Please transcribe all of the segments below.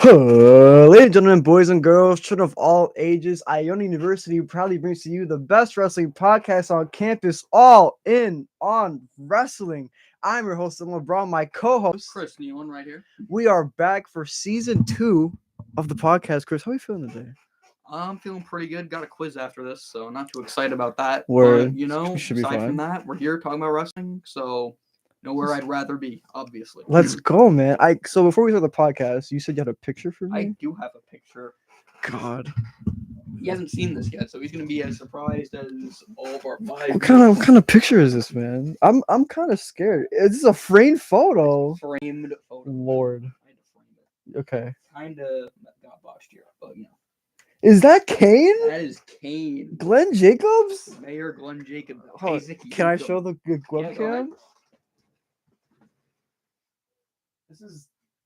Ladies and gentlemen, boys and girls, children of all ages, Iona University proudly brings to you the best wrestling podcast on campus, all in on wrestling. I'm your host, LeBron, my co-host. Chris Nealon right here. We are back for season 2 of the podcast. Chris, how are you feeling today? I'm feeling pretty good. Got a quiz after this, so not too excited about that. Word. But, We should be aside fine. from that, we're here talking about wrestling, so nowhere I'd rather be, obviously. Let's go, man. So before we start the podcast, you said you had a picture for me? I do have a picture. God. He hasn't seen this yet, so he's gonna be as surprised as all of our five. What kind of picture is this, man? I'm kind of scared. Is this a framed photo? Framed photo. Lord. I had to frame it. Okay. Kinda got botched here, but Is that Kane? that is Kane. Glenn Jacobs? Mayor Glenn Jacobs. Hold on, Isaac Can I Jacob. show the Yeah, go ahead. webcam?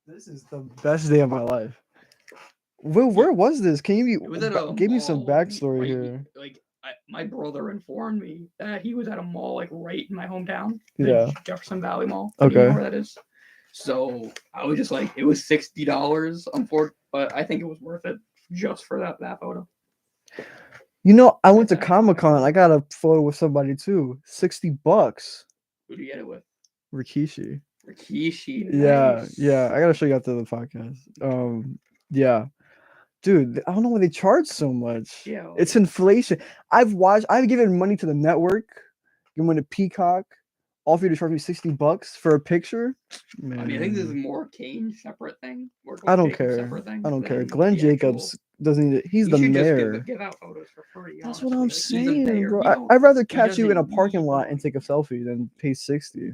This is the best day of my life. Where was this? Can you It was at a give me some mall backstory right- here? My brother informed me that he was at a mall like right in my hometown. the Yeah. Jefferson Valley Mall. Do you Okay. know where that is? So I was just like, it was $60, but I think it was worth it just for that photo. You know, I went to Comic-Con. I got a photo with somebody too. $60. Who did you get it with? Rikishi. Rikishi. Yeah, Nice. yeah. I gotta show you after the podcast. Yeah. Dude, I don't know why they charge so much. Yeah, It's inflation. I've given money to the network, given money to Peacock, all for you to charge me $60 for a picture. Man. I mean, I think this is more Kane separate thing. Or I don't Jacobs care. separate thing I don't care. than Glenn the actual- Jacobs doesn't need it. He's He the should just mayor. give out photos for free. That's honestly. what I'm Like, he's the saying, mayor. bro. He don't- I'd rather he catch you in a doesn't parking need lot money. and take a selfie than pay 60.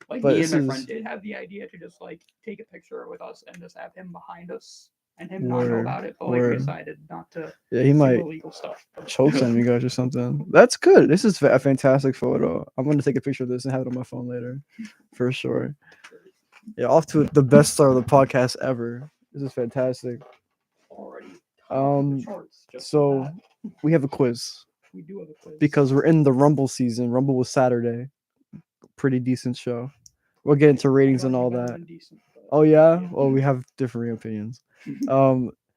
Like But me this and my is- friend did have the idea to just like take a picture with us and just have him behind us and him not know Word, about it. But like we word. decided not to Yeah, he do might illegal stuff. choke on you guys or something. That's good. This is a fantastic photo. I'm gonna take a picture of this and have it on my phone later, for sure. Yeah, off to the best start of the podcast ever. This is fantastic. Already. Um, Charts just so- for that. We have a quiz We do have a quiz. because we're in the Rumble season. Rumble was Saturday. Pretty decent show. We'll get into ratings and all that. Oh yeah? Well, we have differing opinions.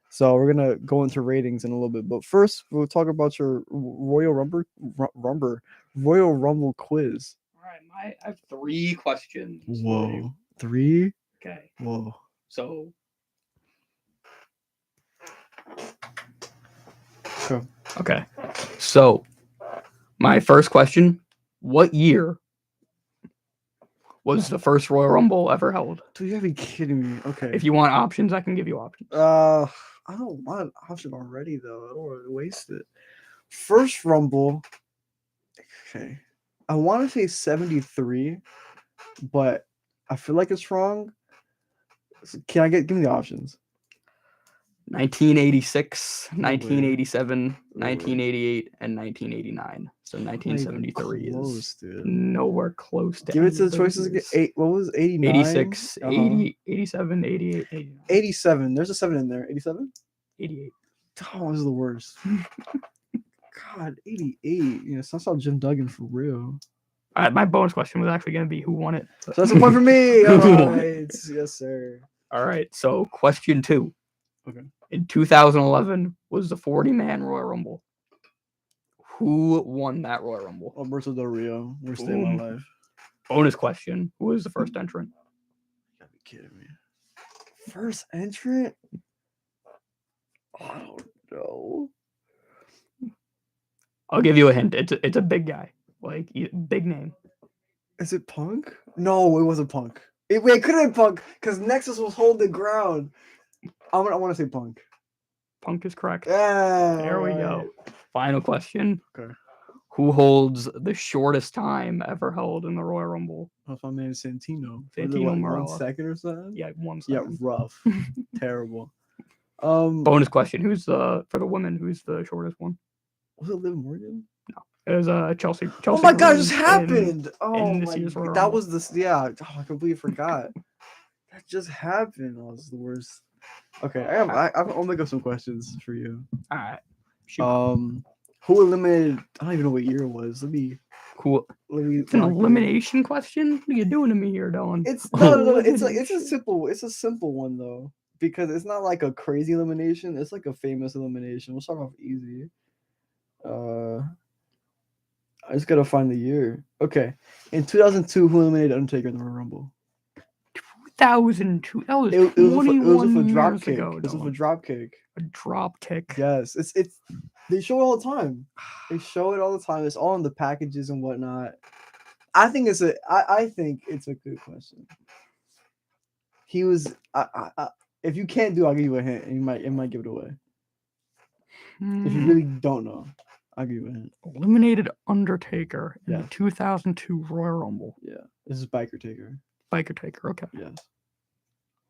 So we're gonna go into ratings in a little bit, but first we'll talk about your Royal Rumble quiz. All right, I have 3 questions. for you. Whoa, 3? Okay, Whoa. so Go. okay, so my first question: what year was the first Royal Rumble ever held? Dude, you gotta be kidding me. Okay. If you want options, I can give you options. I don't want an option already though. I don't want to waste it. First Rumble. Okay. I want to say 73, but I feel like it's wrong. Can I give me the options? 1986, way. 1987, way. 1988, and 1989. So 1973 close, is dude. nowhere close to Give it any to of the those choices again. years. What was 89? 86, Uh-huh. 80, 87, 88, 89, 87. There's a 7 in there. 87? 88. Oh, this is the worst. God, 88. You know, sounds like Jim Duggan for real. My bonus question was actually going to be who won it. So that's a point for me. All Who won right. Yes, sir. All right, so question 2. Okay. In 2011 was the 40-man Royal Rumble. Who won that Royal Rumble? Alberto Del Rio. We're staying my Boom. life. Bonus question: who was the first entrant? You gotta be kidding me. First entrant? I don't know. I'll give you a hint. It's a big guy, like big name. Is it Punk? No, it wasn't Punk. It couldn't have been Punk because Nexus was holding the ground. I want to say Punk. Punk is correct. Yeah. There we go. Final question. Okay. Who holds the shortest time ever held in the Royal Rumble? That's my man Santino. Was it, Santino what, Marella. 1 second or something? Yeah, 1 Yeah, second. rough. Terrible. Bonus question: who's for the women? Who's the shortest one? Was it Liv Morgan? It was Chelsea. Oh my god, it Green just in- happened. Oh in this my year's Royal that Rumble. was this yeah. Oh, I completely forgot. That just happened. Oh, this is the worst. Okay, I'll make up some questions for you. All right. Shoot. Who eliminated? I don't even know what year it was. Cool. Let me. It's an elimination question. What are you doing to me here, Dylan? It's no. It's a Elimination. simple. It's a simple one though. because it's not like a crazy elimination. It's like a famous elimination. We'll start off easy. I just gotta find the year. Okay, in 2002, who eliminated Undertaker in the Royal Rumble? 2002. That was It was with 21 a drop years kick. ago. It was with a dog. drop kick. A drop kick. Yes, it's they show it all the time. They show it all the time. It's all in the packages and whatnot. I think it's a good question. He was. If you can't do, I'll give you a hint. And it might give it away. If you really don't know, I'll give you a hint. Eliminated Undertaker in Yeah. the 2002 Royal Rumble. Yeah, this is Biker Taker. Biker Taker. Okay. Yes,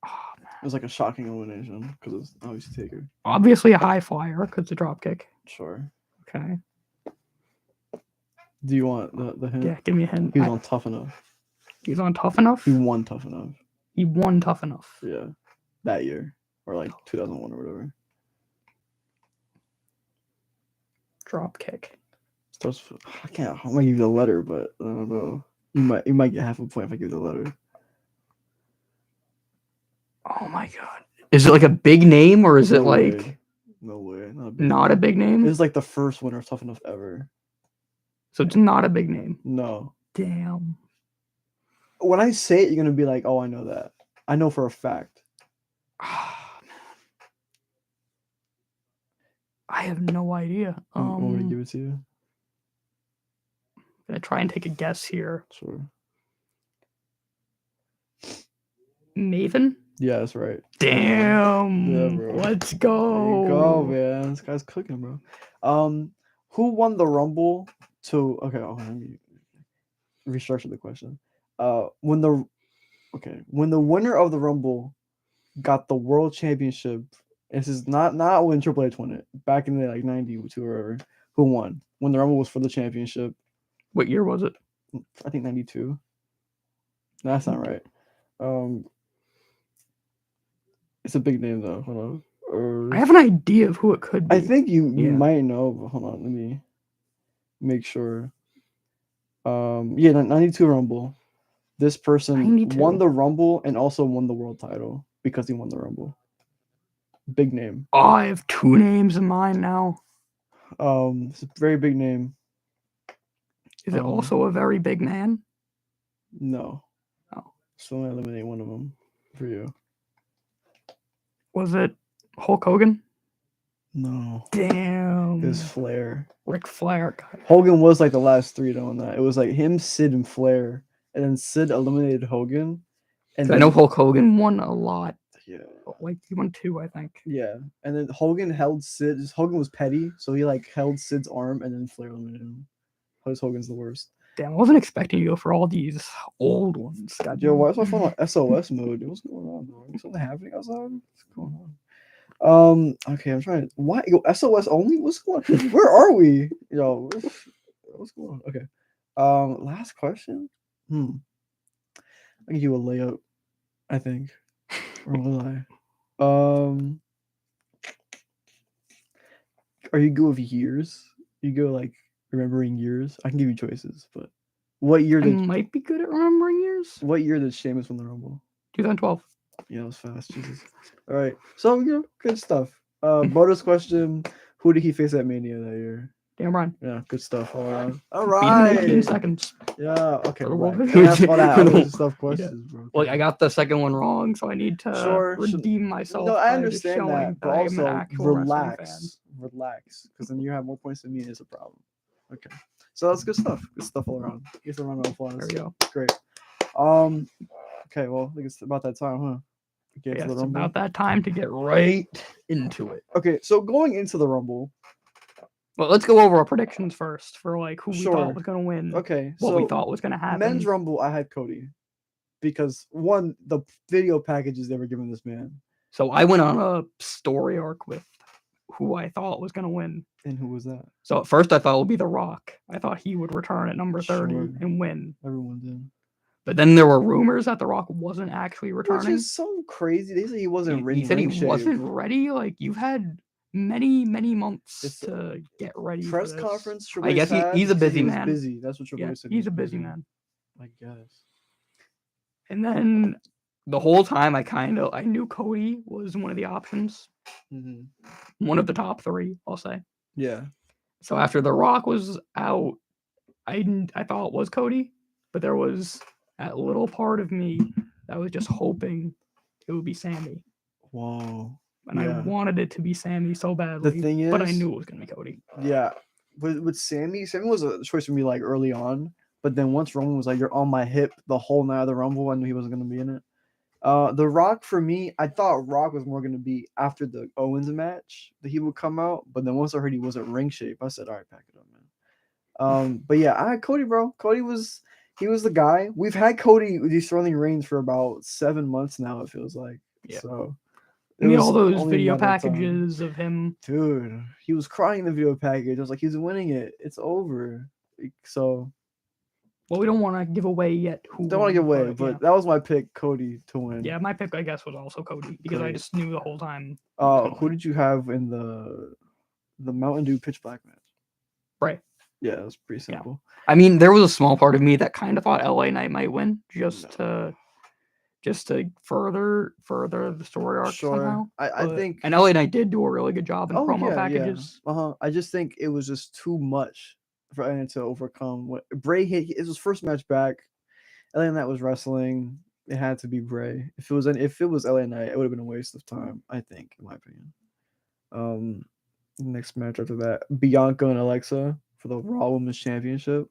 Oh, man. it was like a shocking elimination because it was obviously Taker. Obviously a high flyer because the drop kick. Sure. Okay. Do you want the hint? Yeah, give me a hint. He was on Tough Enough. He's on Tough Enough. He won Tough Enough. He won Tough Enough. Yeah, that year or like 2001 or whatever. Drop kick. Starts. I can't. I might give you the letter, but I don't know. You might get half a point if I give you the letter. Oh my god. Is it like a big name or is it No like way. No way. not a big name? It's like the first winner of Tough Enough ever. So it's not a big name. No. Damn. When I say it, you're gonna be like, "Oh, I know that. I know for a fact." Ah, man. I have no idea. Want me to give it to you? Gonna try and take a guess here. Sure. Maven? Yeah, that's right. Damn. Yeah, bro. Let's go. There you go, man. This guy's cooking, bro. Who won the Rumble to? Okay, let me restructure the question. When the winner of the Rumble got the World Championship, this is not when Triple H won it. Back in the like 92 or whatever. Who won? When the Rumble was for the championship. What year was it? I think 92. No, that's not right. It's a big name though. Hold on. I have an idea of who it could be. I think you Yeah. might know, but hold on, let me make sure. Yeah, 92 Rumble. This person 92. won the Rumble and also won the world title because he won the Rumble. Big name. Oh, I have two names in mind now. It's a very big name. Is it also a very big man? No. Oh. So I'm gonna eliminate one of them for you. Was it Hulk Hogan? No. Damn. It was Flair. Ric Flair. Hogan was like the last three though on that. It was like him, Sid, and Flair. And then Sid eliminated Hogan. And I know Hulk Hogan won a lot. Yeah. Like he won 2, I think. Yeah. And then Hogan held Sid. Hogan was petty, so he like held Sid's arm and then Flair eliminated him. Because Hogan's the worst. Damn, I wasn't expecting you to go for all these old ones. God, Yo, why is my phone on SOS mode? Dude, what's going on, bro? Is something happening outside? What's going on? Okay, I'm trying to. Why? Yo, SOS only? What's going on? Where are we? Yo, what's going on? Okay. Last question. I'll give you a layup, I think. Or will I? Are you good with years? You go like remembering years? I can give you choices, but what year I did might be good at remembering years. what year did Sheamus win the Rumble? 2012. Yeah, that was fast. Jesus. All right. So, good stuff. Bonus question. Who did he face at Mania that year? Damn right. Yeah, good stuff all around. All Beat him in 18 right. seconds. Yeah, okay. For the Right. world. Can't ask all that. All those tough questions, bro. Well, I got the second one wrong, so I need to Sure, redeem myself. No, by I just understand showing that, but I am an also actual wrestling fan. relax, because then you have more points than me, and it's a problem. Okay, so that's good stuff. Good stuff all around. Get the round of applause. There we go. Great. Okay, well, I think it's about that time, huh? Get Yeah, to the it's Rumble. about that time to get right into it. Okay, so going into the Rumble. Well, let's go over our predictions first for like who we Sure. thought was going to win, Okay, what so we thought was going to happen. Men's Rumble, I had Cody because one, the video packages they were giving this man, So I went on a story arc with who I thought was going to win. and who was that? So at first I thought it would be The Rock. I thought he would return at number 30 Sure. and win. Everyone did. But then there were rumors that The Rock wasn't actually Which returning. is so crazy. They said he wasn't He said he ring shape. wasn't ready. Like you've had many months It's to get ready. Press for this. conference. I Triple guess H had, he's a he said busy he was man. Busy. That's what Triple Yeah, H said. he's a busy man. I guess. And then the whole time I knew Cody was one of the options, Mhm. one of the top 3, I'll say. Yeah. So after The Rock was out, I thought it was Cody, but there was that little part of me that was just hoping it would be Sammy, Whoa. and I Yeah. wanted it to be Sammy so The badly, thing but I is, knew it was gonna be Cody. yeah, with Sammy was a choice for me like early on, but then once Roman was like, "You're on my hip" the whole night of the Rumble, I knew he wasn't gonna be in it. The Rock for me, I thought Rock was more gonna be after the Owens match that he would come out, but then once I heard he wasn't ring shape, I said, "All right, pack it up, man." But yeah, I had Cody, bro. He was the guy. We've had Cody destroying Reigns for about 7 months now. It feels like Yeah. so. I mean, all those only a video matter of time. packages of him. Dude, he was crying in the video package. I was like, he's winning it. It's over. So Well, we don't want to give away yet who don't want to give won, away, but yeah. but that was my pick, Cody, to win. Yeah, my pick, I guess, was also Cody because I Cody. just knew the whole time. he was gonna Who win. did you have in the Mountain Dew Pitch Black match? Bray. Yeah, it was pretty Yeah. simple. I mean, there was a small part of me that kind of thought LA Knight might win just to further the story arc somehow. I think. And LA Knight did do a really good job in Oh promo yeah, packages. yeah. I just think it was just too much for Ellen to overcome. What Bray hit, it was his first match back. LA Knight was wrestling. It had to be Bray. If it was LA Knight, it would have been a waste of time. I think, in my opinion. Next match after that, Bianca and Alexa for the Raw Women's Championship.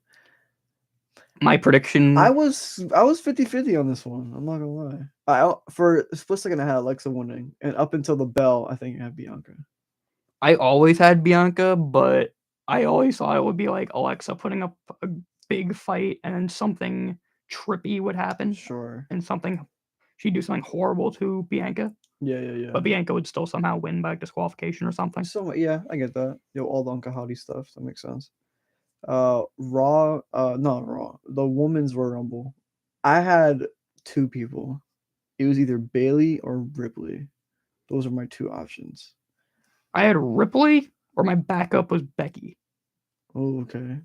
My prediction. I was 50-50 on this one. I'm not gonna lie. For a split second I had Alexa winning, and up until the bell, I think I had Bianca. I always had Bianca, but I always thought it would be like Alexa putting up a big fight and then something trippy would happen. Sure. And she'd do something horrible to Bianca. Yeah. But Bianca would still somehow win by disqualification or something. So yeah, I get that. All the Uncle Howdy stuff. That makes sense. Not Raw. The Women's Royal Rumble. I had 2 people. It was either Bailey or Ripley. Those are my 2 options. I had Ripley, or my backup was Becky. Oh, okay.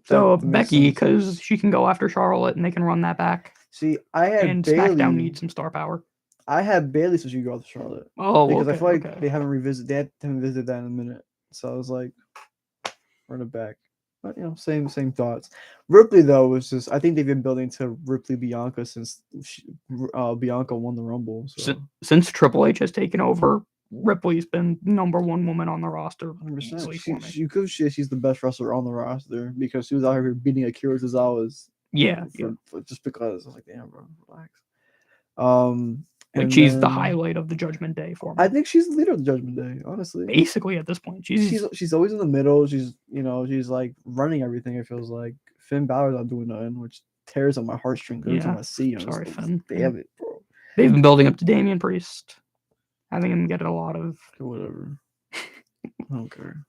So Becky, because she can go after Charlotte and they can run that back. See, I had and Bailey. SmackDown needs some star power. I had Bailey, so she could go after Charlotte. Oh, because okay, I feel like they haven't visited that in a minute. So I was like, run it back. But same thoughts. Ripley though was just, I think they've been building to Ripley Bianca since Bianca won the Rumble. So. Since Triple H has taken over, Ripley's been number 1 woman on the roster. 100%. She's the best wrestler on the roster because she was out here beating Akira Tozawa's. Yeah, just because I was like, damn, bro, relax. Like she's the highlight of the Judgment Day for me. I think she's the leader of the Judgment Day, honestly. Basically, at this point, she's always in the middle. She's like running everything. It feels like Finn Balor's not doing nothing, which tears on my heartstrings every time I see him. Sorry, Finn. Damn it, bro. They've been building up to Damian Priest, having him get a lot of whatever. I don't care.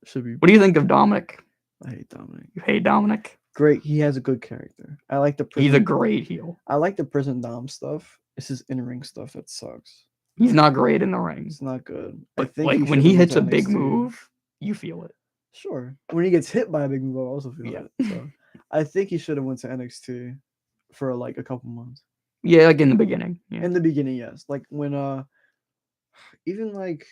Should be. What do you think of Dominic? I hate Dominic. You hate Dominic? Great. He has a good character. I like the. He's a great heel. I like the prison Dom stuff. It's his in-ring stuff that sucks. He's not great in the ring. It's not good. But I think like when he hits a big move, you feel it. Sure. When he gets hit by a big move, I also feel it. So I think he should have went to NXT for like a couple months. Yeah, like in the beginning. Yeah. In the beginning, yes. Like when even like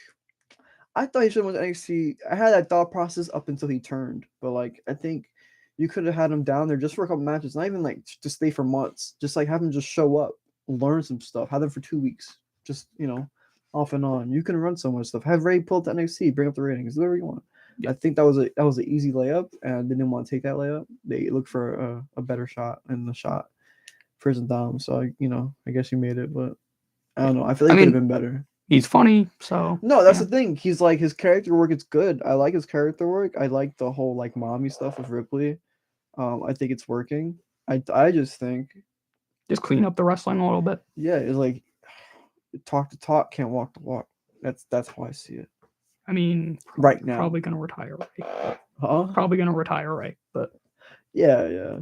I thought he should have went to NXT. I had that thought process up until he turned, but like I think you could have had him down there just for a couple matches, not even like to stay for months. Just like have him just show up, learn some stuff, have them for 2 weeks. Just off and on. You can run so much stuff. Have Ray pull up to NXT, bring up the ratings, do whatever you want. Yeah. I think that was an easy layup, and they didn't want to take that layup. They looked for a better shot, and the shot Prison Dom. So I guess he made it, but I don't know. I feel like it could have been better. He's funny, so no, that's the thing. He's like his character work is good. I like his character work. I like the whole like mommy stuff with Ripley. I think it's working. I just think just clean up the wrestling a little bit. Yeah, it's like talk the talk, can't walk the walk. That's how I see it. I mean, right now, probably gonna retire, right? Huh? Probably gonna retire, right? But yeah.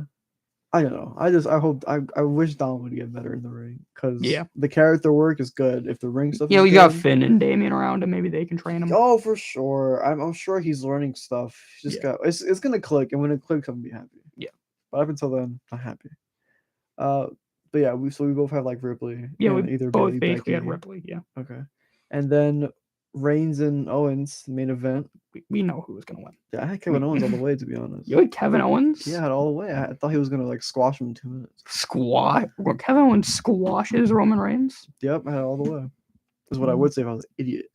I don't know. I wish Dom would get better in the ring because the character work is good. If the ring stuff, we got Finn and Damian around him. Maybe they can train him. Oh, for sure. I'm sure he's learning stuff. He's just it's gonna click, and when it clicks, I'm gonna be happy. Yeah. But up until then, I'm happy. But yeah, we both have like Ripley. Yeah, and we either both Bailey, basically had Becky. Ripley. Yeah, Okay, and then Reigns and Owens main event. we know who was gonna win. Yeah, I had Kevin Owens all the way, to be honest. You had Kevin Owens? Yeah, all the way. I thought he was gonna like squash him in 2 minutes. Kevin Owens squashes Roman Reigns. Yep, I had it all the way. Is what I Mm. would say if I was an idiot.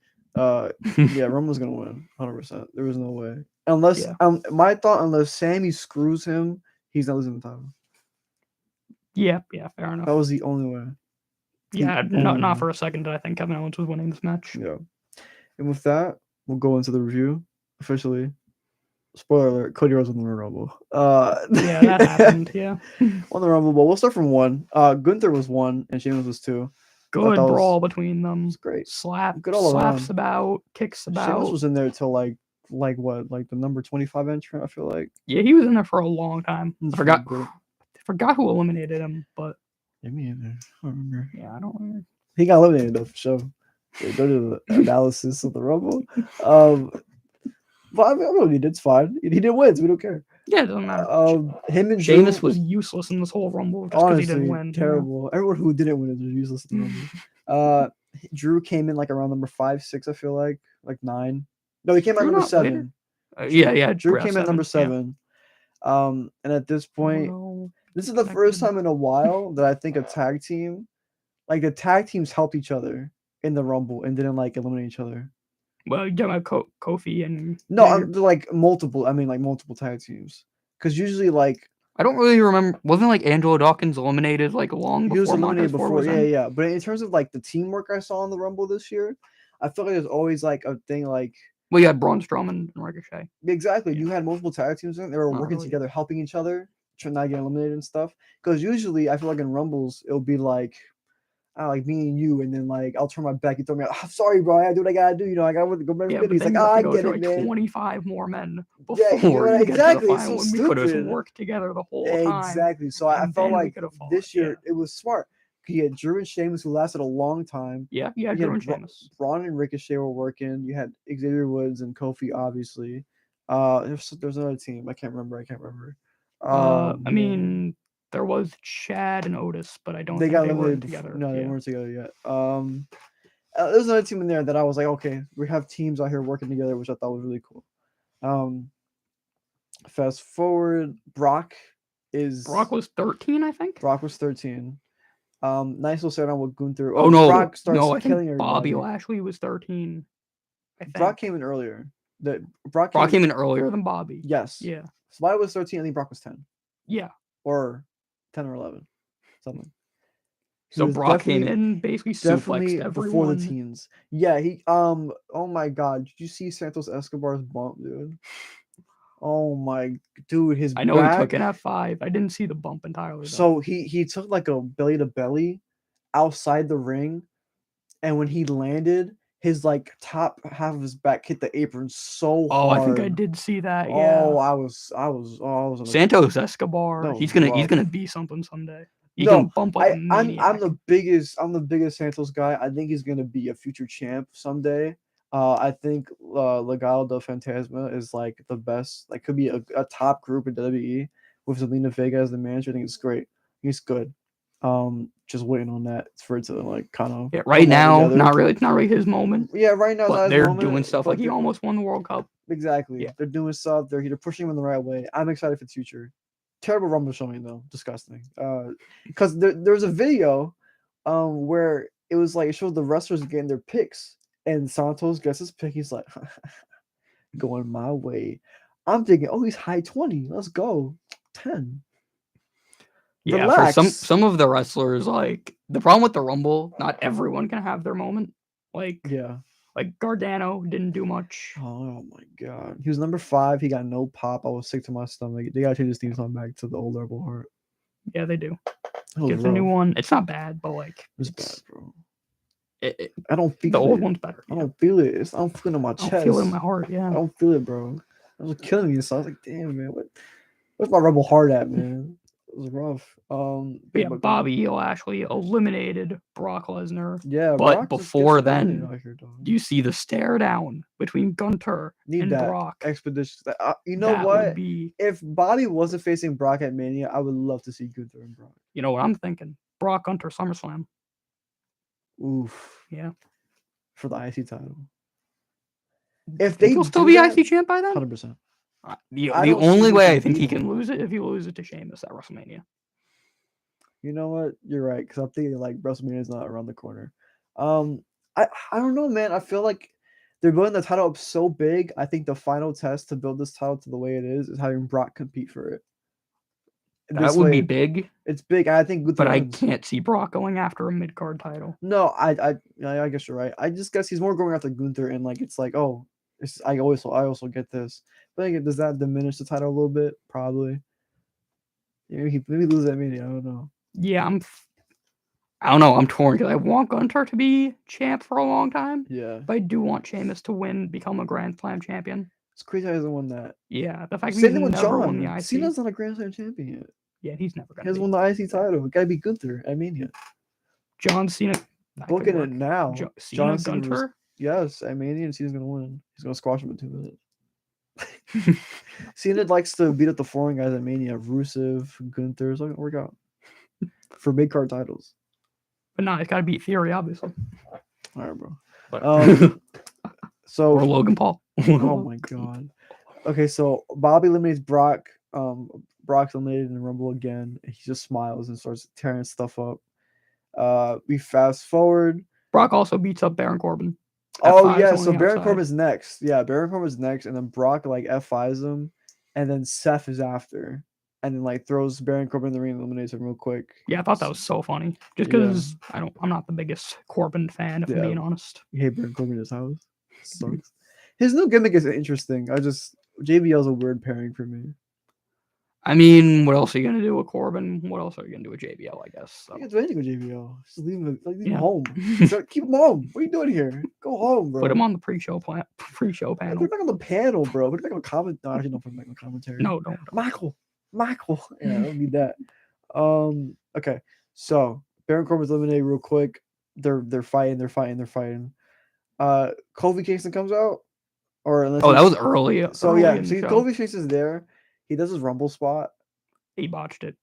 Yeah, Roman was gonna win, 100%. There was no way, unless Yeah. my thought, unless Sammy screws him, he's not losing the title. Yeah, fair enough. That was the only way. Yeah, the only not way. for a second did I think Kevin Owens was winning this match. Yeah. And with that, we'll go into the review officially. Spoiler alert: Cody Rhodes won the Royal Rumble. Yeah, that happened. Yeah, Won the Rumble, but we'll start from 1. Gunther was 1, and Sheamus was 2. good that was- brawl between them. It's great. Good all slaps around. about, kicks Sheamus about. was in there till like what, like the number 25 entrant. I feel like. Yeah, he was in there for a long time. He's I good. forgot who eliminated him, but Yeah, me either. I don't remember. yeah, I don't remember. He got eliminated though for sure. Yeah, go to the analysis of the Rumble. But I mean, he did fine. He didn't win, so we don't care. Yeah, it doesn't matter. Him and Sheamus Drew, was useless in this whole Rumble just because honestly he didn't win. you know? terrible. Everyone who didn't win was useless in the Rumble. Drew came in like around number 5, 6. I feel like 9. No, he came at Drew number not 7. Yeah. Drew came at number 7. And at this point, this is the first time in a while that I think a tag team, like the tag teams, helped each other in the Rumble and didn't like eliminate each other. Well, you're talking about Kofi and No, I'm like multiple. I mean, like multiple tag teams. Because usually, like I don't really remember. Wasn't like Angelo Dawkins eliminated like long before he was eliminated Montez Ford before. was in? Yeah. But in terms of like the teamwork I saw in the Rumble this year, I feel like there's always like a thing like Well, you had Braun Strowman and Ricochet. exactly. Yeah. You had multiple tag teams in. They were Not working really. together, helping each other, trying not to get eliminated and stuff. Because usually, I feel like in Rumbles, it'll be like. Like me and you, and then like I'll turn my back. You throw me out. I'm sorry, bro. I do what I gotta do. You know, I gotta go back. Yeah, He's but like, then you have I to go get through it, like man. 25 more men before Yeah, you know, you get exactly, to the it's final, so and we could have stupid. worked together the whole time. Exactly. So I and felt then we like could have fought, this year yeah. it was smart. You had Drew and Sheamus, who lasted a long time. Yeah, you had You Drew had and Sheamus. Braun and Ricochet were working. You had Xavier Woods and Kofi, obviously. There's another team. I can't remember. I man. mean, there was Chad and Otis, but I don't they think got they were eliminated together. No, they yeah. weren't together yet. There's another team in there that I was like, okay, we have teams out here working together, which I thought was really cool. Fast forward, Brock was 13, I think. Brock was 13. Nice little set on with Gunther. Oh no, Brock starts no, I killing think everybody. Bobby Lashley was 13. I think. Brock came in earlier. Brock came in earlier than Bobby. Yes. Yeah. So Bobby was 13. I think Brock was 10. Yeah. Or 10 or 11. Something. So Brock came in, basically definitely suplexed everyone. before the teens. Yeah, he oh my god, did you see Santos Escobar's bump, dude? Oh my dude, his I know back, he took an F5. I didn't see the bump entirely. Though. So he took like a belly to belly outside the ring, and when he landed, his like top half of his back hit the apron so hard. I think I did see that. Yeah. I was on Santos Escobar. No, he's rough. gonna be something someday. He can bump like a I'm maniac. the biggest Santos guy. I think he's gonna be a future champ someday. I think Legado del Fantasma is like the best. Like could be a top group in WWE with Zelina Vega as the manager. I think it's great. He's good. Just waiting on that for it to like kind of right now, not really. It's not really his moment. Yeah, right now. But they're doing stuff like he almost won the World Cup. Exactly. Yeah. They're doing stuff. They're pushing him in the right way. I'm excited for the future. Terrible Rumble showing though, disgusting. Because there's a video, where it was like it showed the wrestlers getting their picks, and Santos gets his pick. He's like, going my way. I'm thinking, oh, he's high 20. Let's go 10. Yeah, Relax. for some of the wrestlers, like the problem with the Rumble, not everyone can have their moment. Like Gargano didn't do much. Oh my god, he was number 5. He got no pop. I was sick to my stomach. They gotta change this theme song back to the old Rebel Heart. Yeah, they do. Get the new one. It's not bad, but like it's bad, bro. I don't feel the old one's better. I don't feel it. I don't feel it in my chest. I don't feel it in my heart. Yeah, I don't feel it, bro. It was killing me. So I was like, damn, man, where's my Rebel Heart at, man? It was rough. But Bobby Lashley eliminated Brock Lesnar. Yeah, but before then, do you see the stare down between Gunther and Brock? Expedition. You know what? Would be... If Bobby wasn't facing Brock at Mania, I would love to see Gunther and Brock. You know what I'm thinking? Brock Gunter SummerSlam. Oof. Yeah. For the IC title. If Think they he'll still do be that, IC champ by then? 100%. The I don't see only who way can I think beat he him. can lose it if he loses it to Sheamus at WrestleMania. You know what? You're right, because I'm thinking like WrestleMania is not around the corner. I don't know, man. I feel like they're building the title up so big. I think the final test to build this title to the way it is having Brock compete for it. That would be big. It's big. I think Gunther But I wins. can't see Brock going after a mid card title. No, I guess you're right. I just guess he's more going after Gunther, and like it's like, oh, I also get this. But like, does that diminish the title a little bit? Probably. Maybe lose that Mania. I don't know. Yeah, I don't know. I'm torn because I want Gunter to be champ for a long time, Yeah, but I do want Sheamus to win, become a Grand Slam champion. it's crazy how he hasn't won that. Yeah, the fact that Same he's thing with never won the John. IC. Cena's not a Grand Slam champion yet. Yeah, he's never He gonna hasn't be. won the IC title. It gotta be Gunther at Mania. John Cena. that could Booking it work. now. Cena John Cena Gunter. Yes, at Mania, and Cena's gonna win. He's gonna squash him in 2 minutes. Cena likes to beat up the foreign guys at Mania. Rusev, Gunther. It's not gonna work out for big card titles. But no, he's got to beat Theory, obviously. All right, bro. But, So or Logan Paul. oh my god. Okay, so Bobby eliminates Brock. Brock's eliminated in the Rumble again. He just smiles and starts tearing stuff up. We fast forward. Brock also beats up Baron Corbin. Oh F5's yeah, on so the Baron outside. Corbin's next. Yeah, Baron Corbin's next, and then Brock like F5s him, and then Seth is after, and then like throws Baron Corbin in the ring and eliminates him real quick. Yeah, I thought that was so funny. Just Yeah. because I'm not the biggest Corbin fan, if I'm Yeah. being honest. You hate Baron Corbin in his house. Sucks. His new gimmick is interesting. JBL's a weird pairing for me. I mean, what else are you gonna do with Corbin? What else are you gonna do with JBL? I guess. So. You can do anything with JBL. Just leave him Yeah. home. Keep him home. What are you doing here? Go home, bro. Put him on the pre-show Yeah, panel. Put him back on the panel, bro. Put him back on comment. No, actually, don't put him back on commentary. No, don't. Michael. Yeah, I don't need that. Okay. So Baron Corbin's eliminated real quick. They're fighting. Kofi Kingston comes out, or unless Oh, that he's- was early. so early yeah. in So the show. Kofi Kingston's there. He does his Rumble spot He botched it.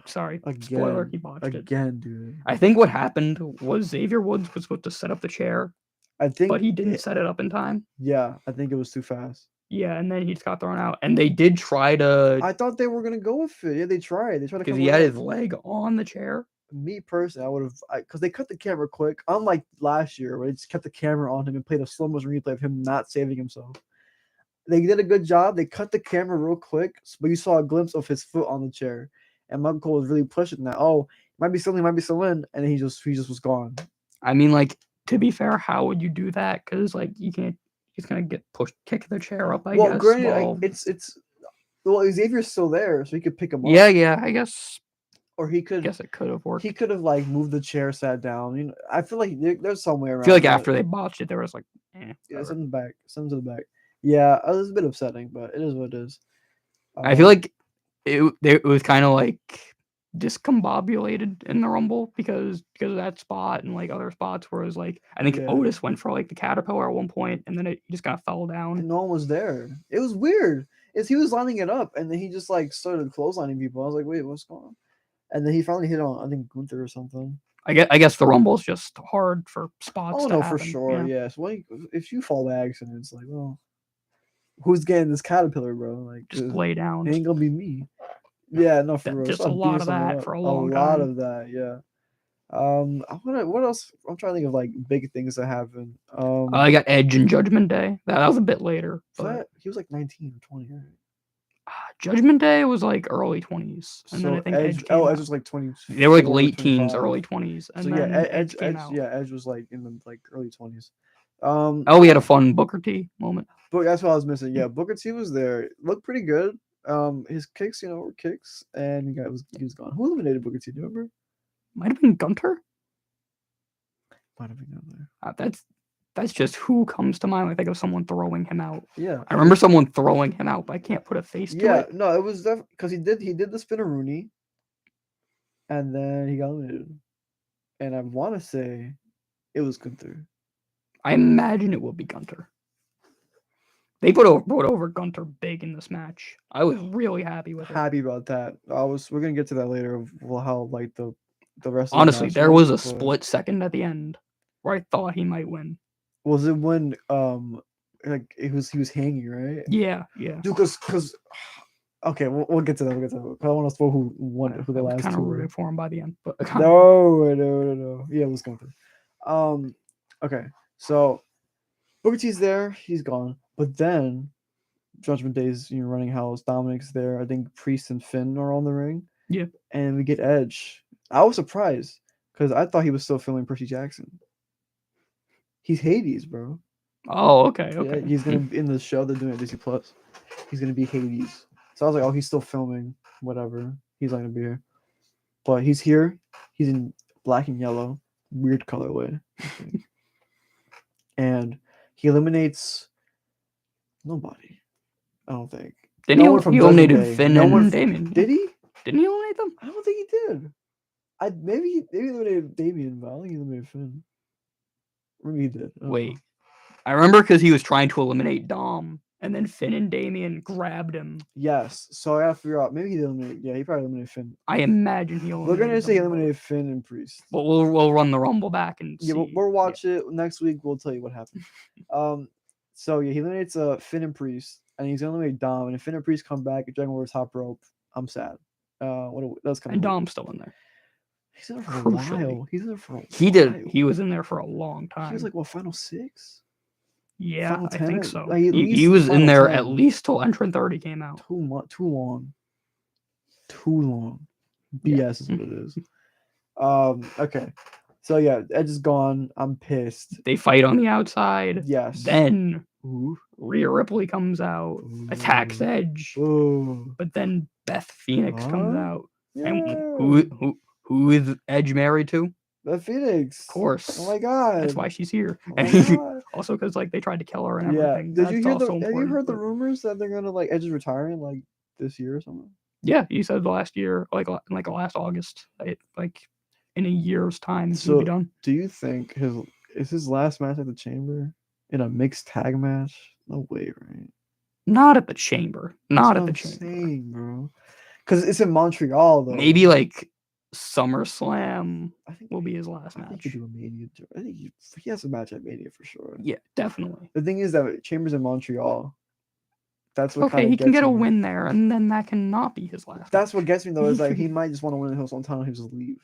Sorry, again. spoiler. He botched it. Again, dude. I think what happened was Xavier Woods was supposed to set up the chair, I think, but he didn't set it up in time. Yeah, I think it was too fast. Yeah, and then he just got thrown out. And they did try to, I thought they were gonna go with it. Yeah, they tried. They tried to because come he had around. his leg on the chair. Me personally, I would have, because they cut the camera quick. Unlike last year, where they just kept the camera on him and played a slow motion replay of him not saving himself. They did a good job. They cut the camera real quick, but you saw a glimpse of his foot on the chair, and Michael Cole was really pushing that. Oh, might be still in, and then he just was gone. I mean, like, to be fair, how would you do that? Because like you can't. He's gonna get pushed, kick the chair up. I guess. Granted, Well, Xavier's still there, so he could pick him up. yeah. I guess. Or he I could. guess it could have worked. He could have like moved the chair, sat down. You know, I feel like there's some way around. I feel like that. after they botched it, there was like, Yeah, whatever. something back. Something to the back. Yeah, it was a bit upsetting, but it is what it is. I feel like it was kind of like discombobulated in the Rumble because of that spot and like other spots where it was like I think Yeah. Otis went for like the caterpillar at one point and then he just kind of fell down. and no one was there. It was weird. He was lining it up, and then he just like started clotheslining people. I was like, wait, what's going on? And then he finally hit on, I think, Gunther or something. I guess the Rumble is just hard for spots. Oh to no, happen, for you sure. know? Yes. Well, if you fall by accident, it's like, well, who's getting this caterpillar, bro? Like, Just it lay down. ain't gonna be me. Yeah, no, for real. Just Stop a lot beating of someone that up. for a long A lot time. of that, yeah. What else? I'm trying to think of like big things that happened. I got Edge and Judgment Day. That was a bit later. But he was like 19 or 20, right? Judgment Day was like early 20s, and then So I think Edge. Edge came out. was like 20. They were like 24, late teens, 25. early 20s, and So then yeah, Edge came out. Edge was like in the like early 20s. Oh, we had a fun Booker T moment. But that's what I was missing. Yeah, Booker T was there. Looked pretty good. His kicks, were kicks, and he was gone. Who eliminated Booker T? Do you remember? Might have been Gunter. Might have been on there. That's just who comes to mind when I think of someone throwing him out. Yeah, I remember someone throwing him out, but I can't put a face to Yeah, it. no, it was because he did the Spinaroonie, and then he got eliminated. And I want to say it was Gunther. I imagine it will be Gunter. They brought over Gunter big in this match. I was really happy with it. Happy about that. We're gonna get to that later of how like the the rest of the Honestly, match there was a but- split second at the end where I thought he might win. Was it when like he was hanging, right? Yeah. Dude, because okay, we'll get to that. We'll get to that. 'Cause I want to know who won, who the I was last kind two of were. rooting for him by the end, but No. Yeah, let's go through. Okay, so Booker T's there, he's gone, but then Judgment Day's running house. Dominic's there. I think Priest and Finn are on the ring. Yeah. And we get Edge. I was surprised because I thought he was still filming Percy Jackson. He's Hades, bro. Oh, okay. Yeah, he's gonna be in the show they're doing at Disney Plus. He's gonna be Hades. So I was like, oh, he's still filming. Whatever. He's not gonna be here. But he's here. He's in black and yellow. Weird colorway. And he eliminates nobody. I don't think. Didn't No one from he Judgment eliminated Day. Finn No one and from- Damien? Did he? Didn't he eliminate them? I don't think he did. Maybe he eliminated Damien, but I don't think he eliminated Finn. Maybe he did. I don't know. Wait. I remember because he was trying to eliminate Dom, and then Finn and Damien grabbed him. Yes. So I gotta figure out. Maybe he did eliminate. Yeah, he probably eliminated Finn. I imagine he eliminated We're gonna say he them, but- eliminated Finn and Priest. But we'll run the Rumble back and Yeah, see. we'll watch it next week. We'll tell you what happened. So yeah, he eliminates Finn and Priest, and he's gonna eliminate Dom. And if Finn and Priest come back, if Dragon Warrior's top rope, I'm sad. That's kind And of Dom's still in there. He's in there for a Crucially. while. He's in there for a He while. did. He was in there for a long time. He was like what, final 6? yeah, final I think 10? so. Like, at He least was in final there 10. at least till Entrant 30 came out. Too much. Too long. Too long. BS is what it is. Okay. So yeah, Edge is gone. I'm pissed. They fight on the outside. Yes. Then Ooh. Rhea Ripley comes out, attacks Ooh. Edge, Ooh. but then Beth Phoenix comes Huh? out. Yeah. And who is Edge married to? The Phoenix. Of course. Oh my god. That's why she's here. Oh my And god. also because like they tried to kill her and Yeah. everything. Did you That's hear the? also Have you important, heard the but- rumors that they're gonna like Edge is retiring like this year or something? Yeah, he said last year, like last August, like in a year's time he'll So- be done. Do you think his last match at the Chamber in a mixed tag match? No way, right? Not at the Chamber. Not at the That's what Chamber. I'm saying, bro. Because it's in Montreal though. Maybe like SummerSlam I think will be his last I think match. he could do a Mania. I think he has a match at Mania for sure. Yeah, definitely. The thing is that Chambers in Montreal. That's what Okay, kinda he can gets get a me. win there, and then that cannot be his last. That's what gets me though. Is like he might just want to win in his hometown and he just leave.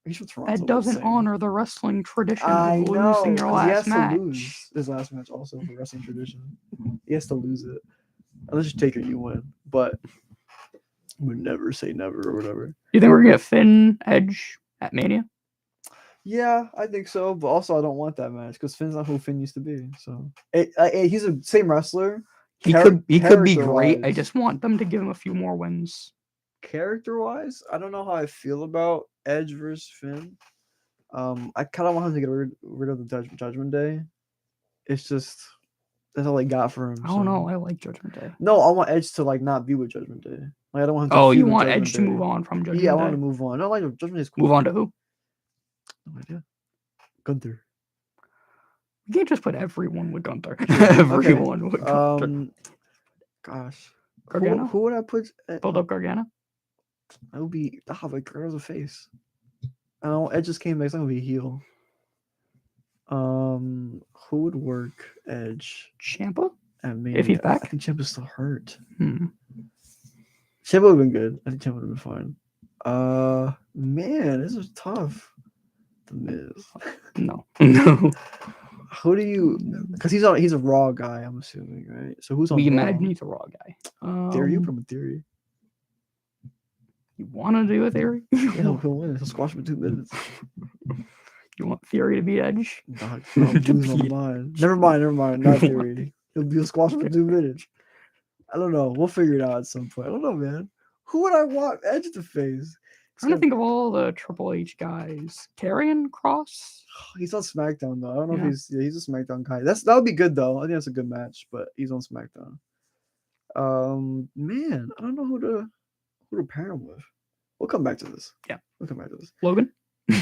He's from Toronto. That but doesn't same. honor the wrestling tradition I of know. losing your 'cause he has last match. to lose his last match also for wrestling tradition. He has to lose it. Unless you take it, you win. But would never say never or whatever. You think we're gonna get Finn Edge at Mania? Yeah, I think so. But also, I don't want that match because Finn's not who Finn used to be. So he's a same wrestler. He could be great. I character-wise- just want them to give him a few more wins. character-wise, I don't know how I feel about Edge versus Finn. I kind of want him to get rid of the Judgment Day. It's just that's all I got for him. I don't know. so- I like Judgment Day. No, I want Edge to like not be with Judgment Day. Like I don't want him to. Oh, feud you with want Judgment Edge to Day. move on from Judgment Yeah, I Day? want to move on. No, like Judgment Day is cool. Move on to who? No idea. Gunther. You can't just put everyone with Gunther. Okay, Everyone with Gunther. Gosh. Gargano? Who would I put? Build up Gargano. That would be like Gargano's a face. I don't know. Edge just came back. It's not gonna be a heel. Who would work Edge Ciampa? at Mania? If he's I back? think Ciampa's still hurt. Hmm. Ciampa would have been good. I think Ciampa would have been fine. Man, this is tough. The Miz. No. No. Who do you? Because he's a Raw guy. I'm assuming, right? So who's on? We Raw? imagine he's a Raw guy. Theory. You put him in Theory. You want to do a Theory? Yeah, he'll win. He'll squash him in 2 minutes. You want Theory to beat Edge? Dog, I'm losing my mind. Never mind. Not Theory. He'll squash him in 2 minutes. I don't know. We'll figure it out at some point. I don't know, man. Who would I want Edge to face? Trying to think of all the Triple H guys. Karrion Cross? He's on SmackDown though. I don't know Yeah. if he's a SmackDown guy. That would be good though. I think that's a good match, but he's on SmackDown. Man, I don't know who to pair him with. We'll come back to this. Yeah. We'll come back to this. Logan?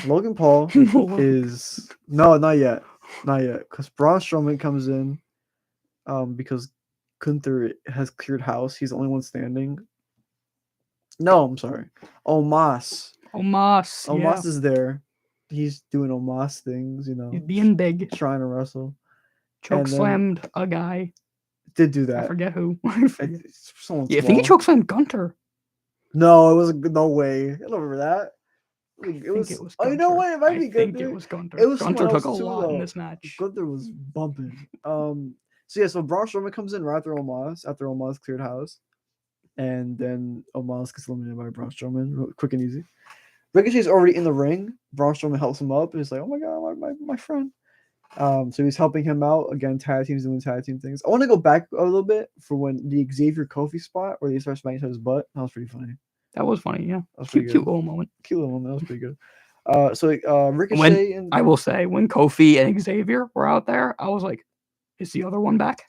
Logan Paul is no, not yet, because Braun Strowman comes in, because Gunther has cleared house. He's the only one standing. No, I'm sorry. Omos Omos, yeah. Omos is there. He's doing Omos things, you know, He's being big. trying to wrestle. Choke and then- slammed a guy. Did do I that. forget who. I forget. Someone Yeah, I think he choke slammed Gunter. No, it was no way. I don't remember that. I think it was Oh, you know Gunter. what? It might be I think Gunther. it was Gunter. It was Gunter someone took a else too, lot in though. this match. Gunther was bumping. So yeah, so Braun Strowman comes in right after Omos cleared house, and then Omos gets eliminated by Braun Strowman, quick and easy. Ricochet's already in the ring. Braun Strowman helps him up, and he's like, "Oh my god, my friend." So he's helping him out again. Tag teams doing tag team things. I want to go back a little bit for when the Xavier Kofi spot where they start smacking each other's butt. That was pretty funny. That was funny, yeah. That was pretty Cute good. little moment. Cute little moment. That was pretty good. So Ricochet and I will say, when Kofi and Xavier were out there, I was like, is the other one back?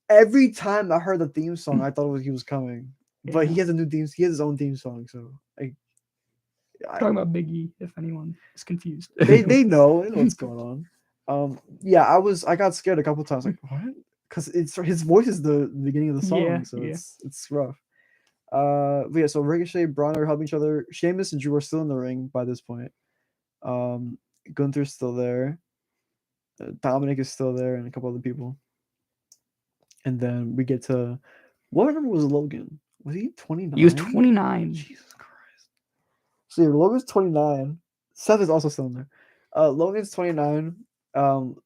every time I heard the theme song, I thought he was coming. But Yeah. he has a new theme. He has his own theme song. So Talking about Big E, if anyone is confused. they know what's going on. Yeah, I got scared a couple times. Like what? Because it's his voice is the beginning of the song, Yeah, so yeah. it's rough. But yeah, so Ricochet, Braun are helping each other. Sheamus and Drew are still in the ring by this point. Gunther's still there. Dominic is still there, and a couple other people. And then we get to what number was Logan? Was he 29? He was 29. Jesus Christ. So yeah, Logan's 29. Seth is also still in there. Logan's 29.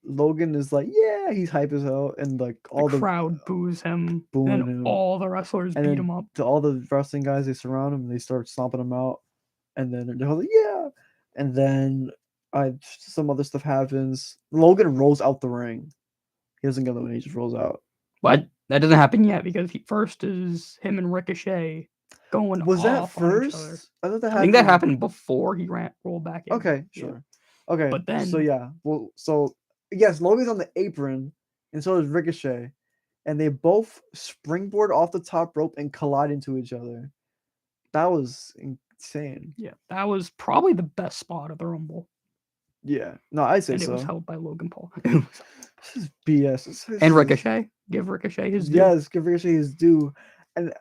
Logan is like, yeah, he's hype as hell, and like all The the crowd boos him, booing and him. all the wrestlers And beat then him up. all the wrestling guys, they surround him, and they start stomping him out, and then they're like, yeah, and then some other stuff happens. Logan rolls out the ring. He doesn't get eliminated; he just rolls out. But that doesn't happen yet because first is him and Ricochet going Was that off on each other. first? I thought that I think that happened before he rolled back in. Okay, Yeah. sure. Okay, But then- so yeah, well, so yes, Logan's on the apron, and so is Ricochet, and they both springboard off the top rope and collide into each other. That was insane. Yeah, that was probably the best spot of the Rumble. Yeah, no, I'd say And so. it was held by Logan Paul. This is BS. This and is- Ricochet. Give Ricochet his due. Yes, give Ricochet his due. And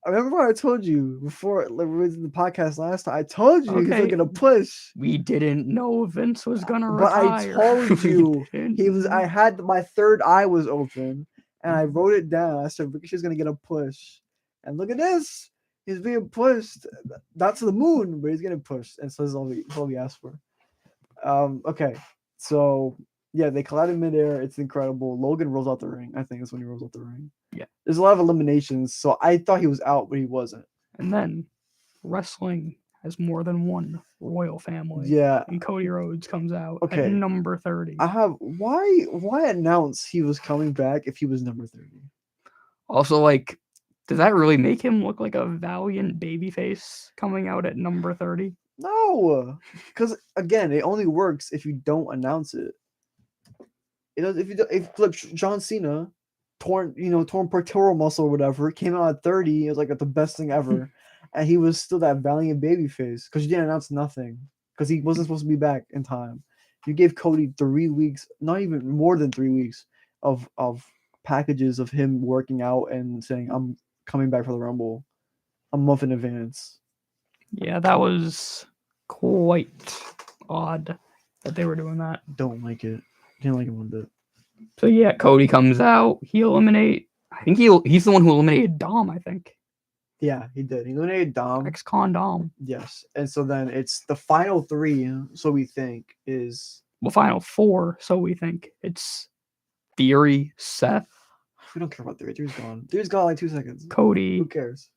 I remember what I told you before we was in the podcast last time. I told you he's Okay. looking to push. We didn't know Vince was gonna But I retire. told We you didn't He was. I know. had my third eye was open, and I wrote it down. I said Ricochet's gonna get a push, and look at this. He's being pushed, not to the moon, but he's getting pushed, and so this is all we asked for. Okay, so yeah, they collide in midair. It's incredible. Logan rolls out the ring. I think that's when he rolls out the ring. Yeah. There's a lot of eliminations, so I thought he was out, but he wasn't. And then wrestling has more than one royal family. Yeah, And Cody Rhodes comes out Okay. at number 30. I have. Why announce he was coming back if he was number 30? Also, like, does that really make him look like a valiant babyface coming out at number 30? No, because again, it only works if you don't announce it. It does if look, John Cena torn pectoral muscle or whatever came out at 30. It was like the best thing ever, and he was still that valiant babyface because you didn't announce nothing because he wasn't supposed to be back in time. You gave Cody 3 weeks, not even more than 3 weeks of packages of him working out and saying I'm coming back for the Rumble a month in advance. Yeah, that was quite odd that they were doing that. Don't like it. Didn't like it one bit. So yeah, Cody comes out. I think he's the one who eliminated Dom, I think. Yeah, he did. He eliminated Dom. Ex-con Dom. Yes. And so then it's the final 3, so we think, is Well, final 4, so we think. It's Theory, Seth, we don't care about Theory. Theory's gone. Theory's gone like 2 seconds. Cody, Who cares?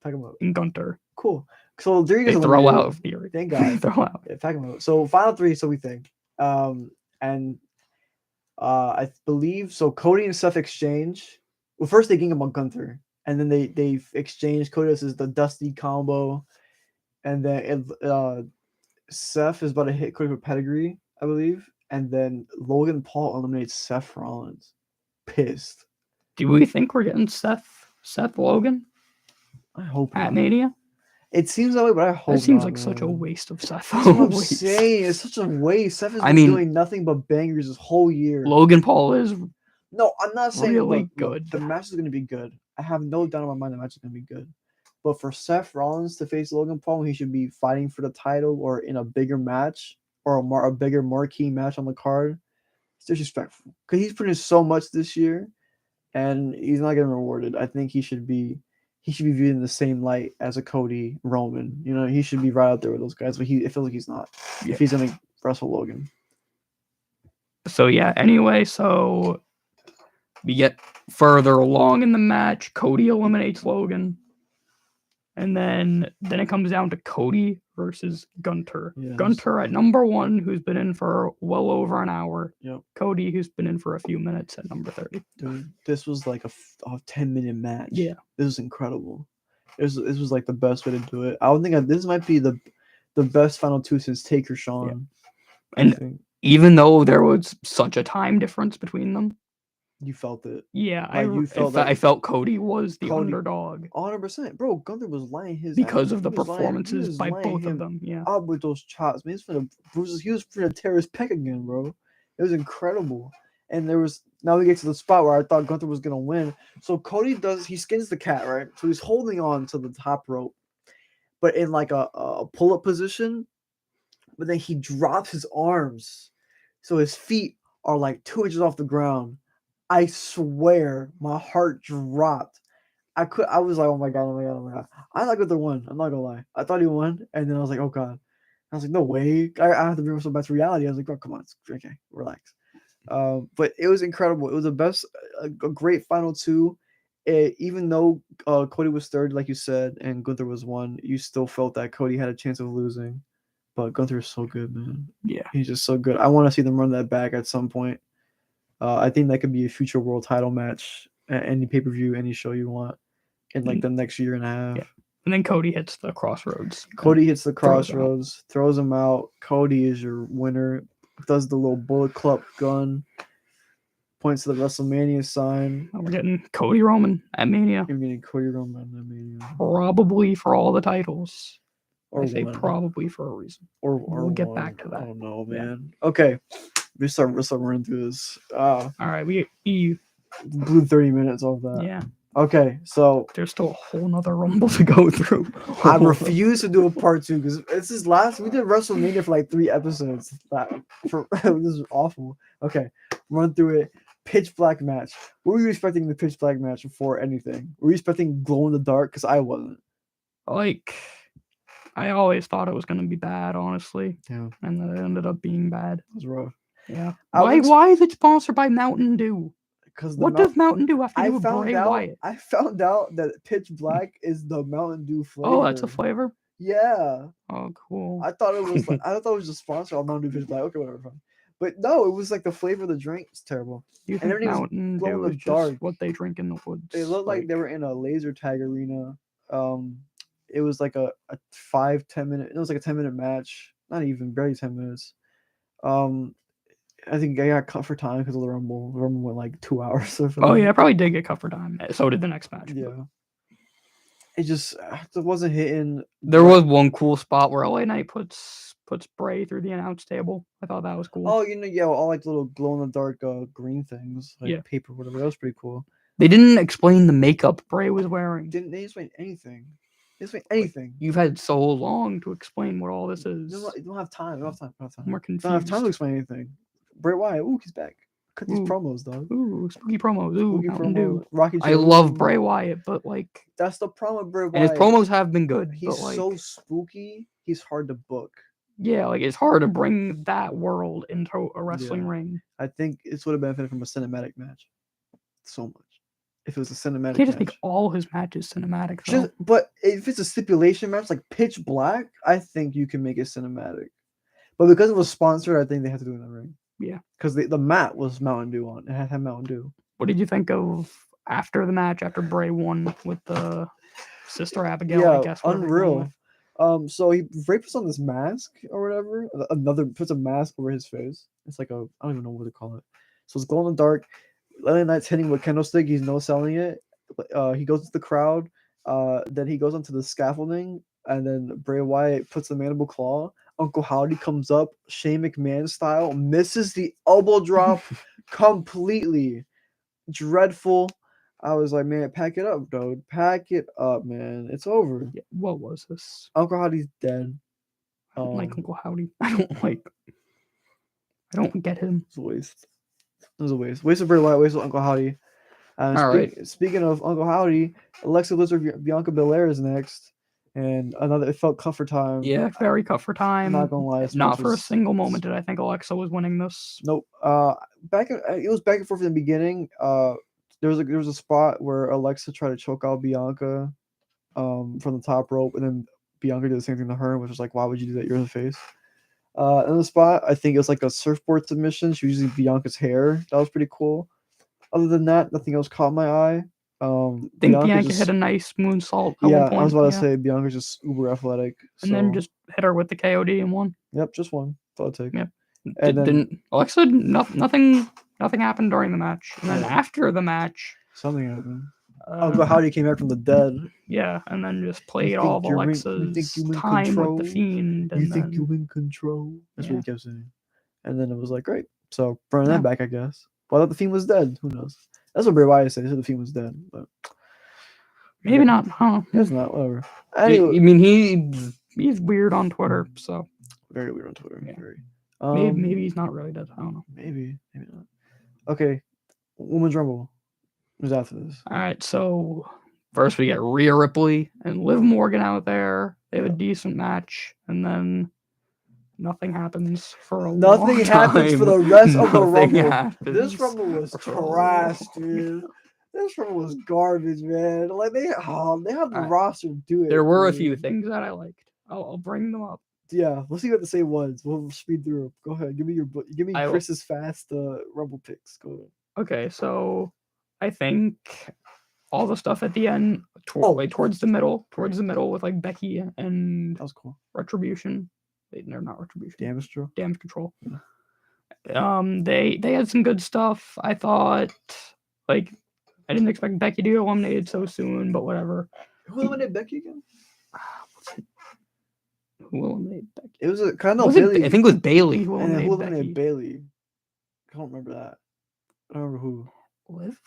Pack him up. and Gunter. Cool. So Theory They gets throw eliminated. out Theory. Thank God. Throw out. Yeah, pack him up. So final 3, so we think. And I believe so Cody and Seth exchange. Well, first they gang up on Gunther. And then they exchange. Cody does the Dusty combo. And then Seth is about to hit Cody with pedigree, I believe. And then Logan Paul eliminates Seth Rollins. Pissed. Do we think we're getting Seth Logan I hope at not. Mania? It seems that way, but I hope That seems not, like such a man. waste of Seth. That's what I'm Waste. saying. It's such a waste. Seth has I been mean, doing nothing but bangers this whole year. Logan Paul is No, I'm not saying really look, good. the match is going to be good. I have no doubt in my mind the match is going to be good. But for Seth Rollins to face Logan Paul, he should be fighting for the title or in a bigger match or a bigger marquee match on the card. It's disrespectful because he's put in so much this year, and he's not getting rewarded. I think he should be viewed in the same light as a Cody, Roman. You know, he should be right out there with those guys, but it feels like he's not. Yeah. If he's gonna wrestle Logan. So yeah. Anyway, so we get further along in the match. Cody eliminates Logan. And then it comes down to Cody versus Gunter. Yes. Gunter at number 1, who's been in for well over an hour. Yep. Cody, who's been in for a few minutes at number 30. Dude, this was like a 10-minute match. Yeah. This was incredible. This was like the best way to do it. I would think this might be the best final 2 since Taker Sean. Yeah. And even though there was such a time difference between them, you felt it. Yeah, like I felt Cody was the underdog. 100%. Bro, Gunther was lying his because of the performances by both of them. Yeah. Up with those chops. Man, he was for the tear his pec again, bro. It was incredible. And now we get to the spot where I thought Gunther was gonna win. So Cody he skins the cat, right? So he's holding on to the top rope, but in like a pull-up position. But then he drops his arms. So his feet are like 2 inches off the ground. I swear, my heart dropped. I was like, oh my god. I thought Gunther won. I'm not gonna lie. I thought he won, and then I was like, oh god. I was like, no way. I have to bring myself back to reality. I was like, oh, come on, it's okay, relax. But it was incredible. It was the best, a great final 2. Even though Cody was third, like you said, and Gunther was 1, you still felt that Cody had a chance of losing. But Gunther is so good, man. Yeah, he's just so good. I want to see them run that back at some point. I think that could be a future world title match at any pay-per-view, any show you want in like the next year and a half. Yeah. And then Cody hits the crossroads. Throws him out. Cody is your winner. Does the little Bullet Club gun. Points to the WrestleMania sign. We're getting Cody Roman at Mania. You're getting Cody Roman at Mania. Probably for all the titles. Or I say probably for a reason. Or we'll get back to that. I don't know, man. Yeah. Okay. Let's start running through this. All right, we blew 30 minutes off that. Yeah. Okay, so there's still a whole nother Rumble to go through. I refuse to do a part 2 because this is we did WrestleMania for like 3 episodes. This is awful. Okay, run through it. Pitch black match. What were you expecting in the pitch black match before anything? Were you expecting glow in the dark? Because I wasn't. Like, I always thought it was going to be bad, honestly. Yeah. And then it ended up being bad. It was rough. Yeah. Why is it sponsored by Mountain Dew? Because what does Mountain Dew have to do with Bray Wyatt? I found out that pitch black is the Mountain Dew flavor. Oh, that's a flavor? Yeah. Oh, cool. I thought it was just sponsored on Mountain Dew pitch black. Okay, whatever. Fine. But no, it was like the flavor of the drink. It's terrible. You think Mountain Dew is just what they drink in the woods? They looked like they were in a laser tag arena. It was like a 5-10 minute. It was like a 10-minute match. Not even barely 10 minutes. I think I got cut for time because of the Rumble. The Rumble went like 2 hours. Oh yeah, I probably did get cut for time. So did the next match. Yeah. It wasn't hitting. There was one cool spot where LA Knight puts Bray through the announce table. I thought that was cool. Oh, all like little glow in the dark green things, like paper, whatever. That was pretty cool. They didn't explain the makeup Bray was wearing. Didn't they explain anything? Anything. You've had so long to explain what all this is. You don't have time. More confused. Don't have time to explain anything. Bray Wyatt, he's back. Cut these promos, dog. Spooky promos. Mountain Dew. Rocky. I love Bray Wyatt, but like that's the problem with Bray Wyatt. And his promos have been good. He's so spooky. He's hard to book. Yeah, like it's hard to bring that world into a wrestling ring. I think it would have benefited from a cinematic match. So much. If it was a cinematic, you can't just make all his matches cinematic. But if it's a stipulation match like Pitch Black, I think you can make it cinematic. But because it was sponsored, I think they had to do it in the ring. Yeah, because the mat was Mountain Dew on. It had Mountain Dew. What did you think of after the match? After Bray won with the Sister Abigail, I guess. Unreal. So Bray puts on this mask or whatever. Puts a mask over his face. It's like I don't even know what to call it. So it's glow in the dark. LA Knight's hitting with candlestick. He's no selling it. He goes to the crowd. Then he goes onto the scaffolding, and then Bray Wyatt puts the mandible claw. Uncle Howdy comes up, Shane McMahon style, misses the elbow drop completely. Dreadful. I was like, man, pack it up, dude. Pack it up, man. It's over. Yeah, what was this? Uncle Howdy's dead. I don't like Um, Uncle Howdy. I don't get him. It's a waste. It was a waste. Waste of Bray Wyatt, waste of Uncle Howdy. All right. Speaking of Uncle Howdy, Alexa Bliss or Bianca Belair is next. And another, it felt cut for time. Yeah, very cut for time. not gonna lie, this Not match for a was- single moment did I think Alexa was winning this. Nope. It was back and forth in the beginning. There was a spot where Alexa tried to choke out Bianca, from the top rope, and then Bianca did the same thing to her, which was like, why would you do that? You're the face. In the spot, I think it was like a surfboard submission. She was using Bianca's hair. That was pretty cool. Other than that, nothing else caught my eye. I think Bianca hit a nice moonsault at yeah, one point. I was about to yeah. say Bianca's just uber athletic. And then so- just hit her with the KOD and won. yep, just one. That's all it take. Yeah. And then Didn't Alexa? Nothing happened during the match, and then Yeah. after the match, something happened. Uncle uh, Howdy came back from the dead. yeah, and then just played think all of you're in- you Alexa's think you in time control? with the Fiend. And You think then, you in control? That's what Yeah. he kept saying. And then it was like, great. So bring Yeah. that back, I guess. Well, I thought the Fiend was dead. Who knows? That's what Bray Wyatt said. He said the Fiend was dead, but maybe not? Huh? it's not. Whatever. I Anyway, mean, he's weird on Twitter, so very weird on Twitter. Yeah. Very. maybe he's not really dead. I don't know. Maybe not. Okay, Women's Rumble. Who's after this? All right, so first we get Rhea Ripley and Liv Morgan out there. They have a decent match, and then nothing happens for a Nothing long happens for time. the rest of the Nothing Rumble. happens This Rumble was for a trash, long dude. This Rumble was garbage, man. Like they have the Alright. roster do it. There were a dude. few things that I liked. I'll bring them up. Yeah, let's see what the same ones. We'll speed through 'em. Go ahead. Give me I will- Chris's fast Rumble picks. Go ahead. Okay, so I think all the stuff at the end, towards the middle with like Becky and That was cool. Retribution. They're not Retribution. Damage Control. Damage Control. They had some good stuff. I thought, like, I didn't expect Becky to get eliminated so soon, but whatever. Who eliminated Becky again? Who eliminated Becky? It was a kind of Was it- Bailey. I think it was Bailey who and eliminated, who eliminated Becky. Bailey? I don't remember that. I don't remember who. Liv?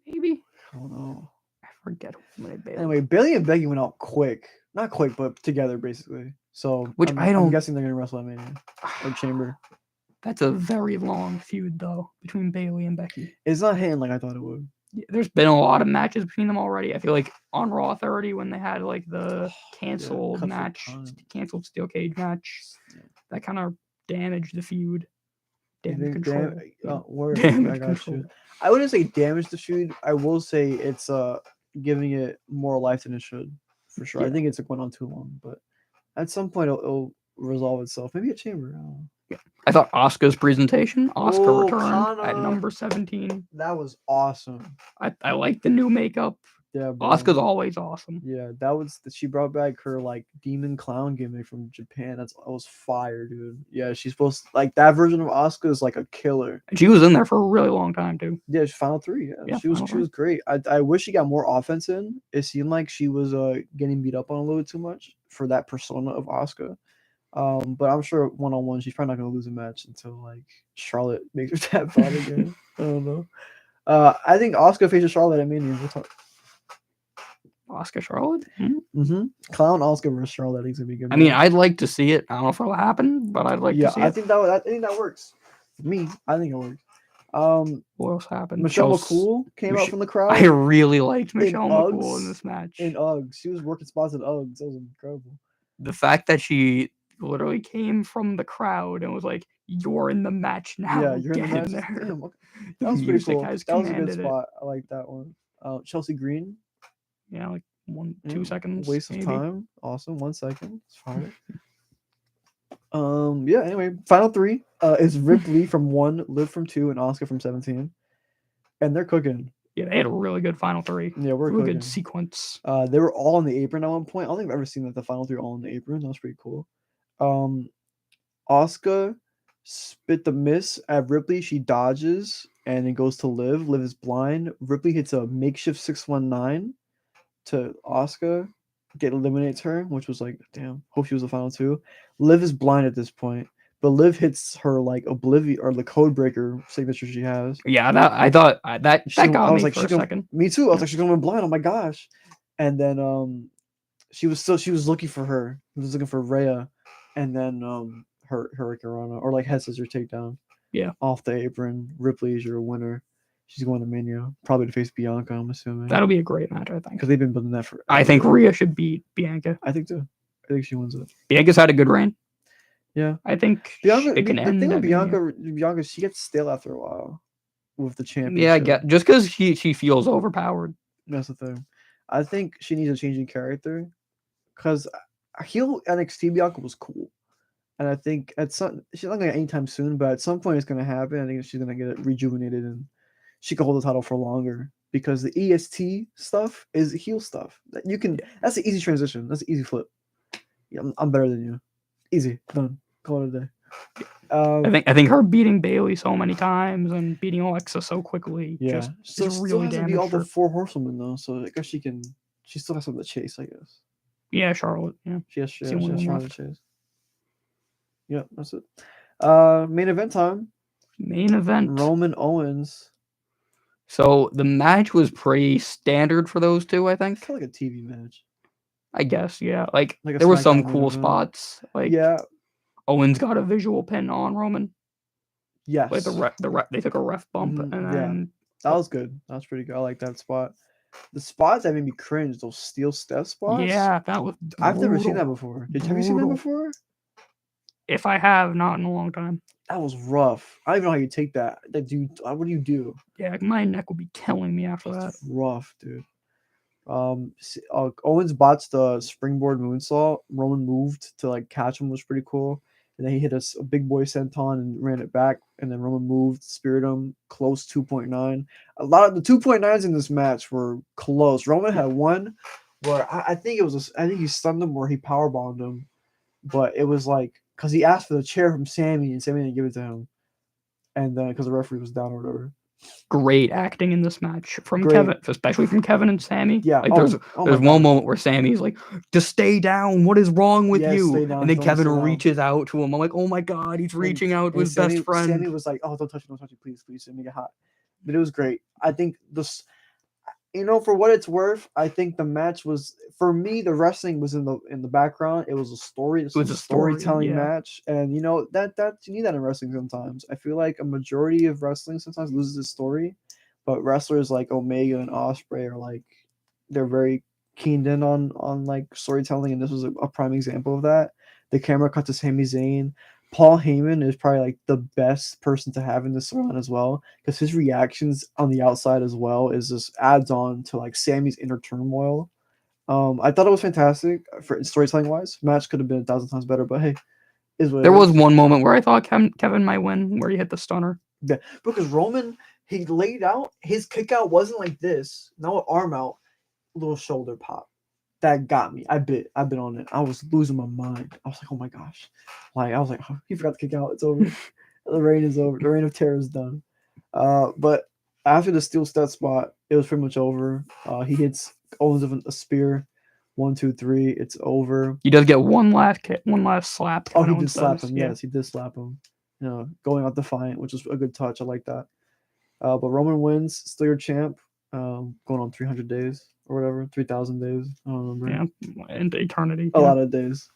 Maybe? I don't know. I forget who eliminated Bailey. Anyway, Bailey and Becky went out quick. Not quick, but together basically. So Which I'm, I I'm don't- guessing they're gonna wrestle at Mania or Chamber. That's a very long feud, though, between Bailey and Becky. It's not hitting like I thought it would. Yeah, there's been a lot of matches between them already. I feel like on Raw 30 when they had like the canceled cut for match, time. canceled steel cage match, Yeah. that kind of damaged the feud. You Damage think control. yeah. word, Damage I got control. you. I wouldn't say damage the feud. I will say it's giving it more life than it should, for sure. I Yeah. think it's going on too long, but at some point it'll resolve itself. Maybe a Chamber. I don't know. I thought Asuka's presentation, Asuka Oh, returned at Kana. number 17. That was awesome. I like the new makeup. Yeah, bro. Asuka's always awesome. Yeah, that was she brought back her like demon clown gimmick from Japan. That was fire, dude. Yeah, she's supposed like that version of Asuka is like a killer. And she was in there for a really long time, too. Yeah, she's final three. Yeah, Yeah, she was final she was great. I wish she got more offense in. It seemed like she was getting beat up on a little bit too much for that persona of Asuka. But I'm sure one on one she's probably not gonna lose a match until like Charlotte makes her tap out again. I don't know. I think Asuka faces Charlotte at Mania. We'll talk. Asuka Charlotte? Hmm? Clown Asuka versus Charlotte. I think it's gonna be good. I mean, match. I'd like to see it. I don't know if it'll happen, but I'd like yeah, to see I it. think I think that works. For me, I think it works. What else happened? Michelle Chelsea- McCool came out Mich- from the crowd I really liked Michelle McCool Uggs, in this match. in Uggs. She was working spots in Uggs. That was incredible. The fact that she literally came from the crowd and was like, "You're in the match now. Yeah, you're in the get match. there." Damn, okay. The That was pretty music cool. has That was a good commanded it. spot. I like that one. Chelsea Green. Yeah, like 2 Yeah, seconds. Waste maybe. of time. Awesome. 1 second. It's fine. Yeah, anyway, final three is Ripley from 1, Liv from 2, and Asuka from 17. And they're cooking. Yeah, they had a really good final three. Yeah, we're Really cooking. good sequence. They were all on the apron at one point. I don't think I've ever seen that the final three all on the apron. That was pretty cool. Asuka spit the miss at Ripley. She dodges and it goes to Liv. Liv is blind. Ripley hits a makeshift 619 to Asuka. Eliminates her, which was like, damn. Hope she was the final two. Liv is blind at this point. but Liv hits her like Oblivion or the Code Breaker signature she has. Yeah, that I thought that She, got I was me like, for she a going second. me too. I was Yeah. like, she's going blind. Oh my gosh! And then she was looking for her. She was looking for Rhea, and then her Hurricanrana or like head scissor takedown. Yeah. Off the apron. Ripley's your winner. She's going to Mania, probably to face Bianca. I'm assuming That'll be a great match, I think. because they've been building that for. I think Rhea should beat Bianca. I think too. I think she wins it. Bianca's had a good reign. Yeah. I think Bianca, it can the end thing at with Mania. Bianca, she gets stale after a while with the championship. Yeah, I get just because she feels overpowered. That's the thing. I think she needs a change in character because heel NXT Bianca was cool, and I think at some she's not gonna get anytime soon, but at some point it's gonna happen. I think she's gonna get it rejuvenated and she can hold the title for longer because the EST stuff is heel stuff that you can. That's an easy transition. That's an easy flip. Yeah, I'm better than you. Easy done. Call it a day. I think her beating Bailey so many times and beating Alexa so quickly Yeah, just so is still really has to be all damaged the her. 4 horsewomen though, so I guess she can. She still has something to chase, I guess. Yeah, Charlotte. Yeah, She has the only one Charlotte left. to chase. Yep, that's it. Main event time. main event. Roman Owens. So the match was pretty standard for those two, I think. Kind of like a TV match. I guess, yeah. Like Like a there were some SmackDown main cool event. spots. Like Yeah. Owens got a visual pin on Roman. Yes. Like the ref, they took a ref bump, Mhm, and yeah. then That was good. That was pretty good. I like that spot. The spots that made me cringe, those steel step spots. yeah, that was. I've never seen that brutal. before. Have you seen that Brutal. before? If I have, not in a long time. That was rough. I don't even know how you take that. That dude. What do you do? Yeah, my neck would be killing me after that. That's rough, dude. Owens botched the springboard moonsault. Roman moved to like catch him, was pretty cool. And then he hit a big boy senton and ran it back. And then Roman moved, speared him, close 2.9. A lot of the 2.9s in this match were close. Roman had one where I think it was I think he stunned him or he powerbombed him, but it was like because he asked for the chair from Sammy and Sammy didn't give it to him, and then because the referee was down or whatever. Great acting in this match from Great. Kevin, especially from Kevin and Sammy. Yeah, like oh there's my one God. moment where Sammy's like, "Just stay down. What is wrong with Yeah, you?" stay down, And then don't Kevin stay down. reaches out to him. I'm like, "Oh my God, he's reaching out to his best friend." Sammy was like, "Oh, don't touch it, please, Sammy, get hot." But it was great. I think this, for what it's worth, I think the match was for me. The wrestling was in the background. It was a story. It was a story, storytelling yeah. match, and that you need that in wrestling sometimes. I feel like a majority of wrestling sometimes loses its story, but wrestlers like Omega and Ospreay are like they're very keened in on like storytelling, and this was a prime example of that. The camera cut to Sami Zayn. Paul Heyman is probably like the best person to have in this run as well because his reactions on the outside as well is just adds on to like Sammy's inner turmoil. I thought it was fantastic for storytelling wise. Match could have been 1,000 times better, but hey, is what There it was is. one moment where I thought Kevin might win, where he hit the stunner. Yeah, because Roman he laid out his kick out wasn't like this, no arm out, little shoulder pop. That got me. I've been on it. I was losing my mind. I was like, oh my gosh. Like I was like, oh, he forgot to kick out. It's over. The reign is over. The reign of terror is done. But after the steel step spot, it was pretty much over. He hits Owens with a spear. 1, 2, 3. It's over. He does get one last kick, one last slap. Oh, Kevin he did Owens slap does, him. yeah. Yes, he did slap him. Going out defiant, which was a good touch. I like that. But Roman wins. Still your champ. Going on 300 days or whatever. 3,000 days. I don't remember. Yeah, into eternity. A yeah. lot of days.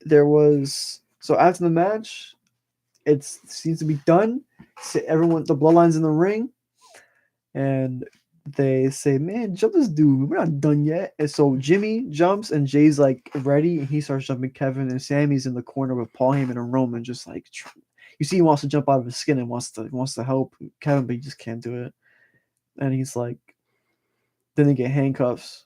There was after the match, it seems to be done. So everyone, the bloodline's in the ring, and they say, "Man, jump this dude. We're not done yet." And so Jimmy jumps, and Jay's like ready, and he starts jumping Kevin, and Sammy's in the corner with Paul Heyman and Roman, just like you see, he wants to jump out of his skin and wants to help Kevin, but he just can't do it. And he's like, then they get handcuffs.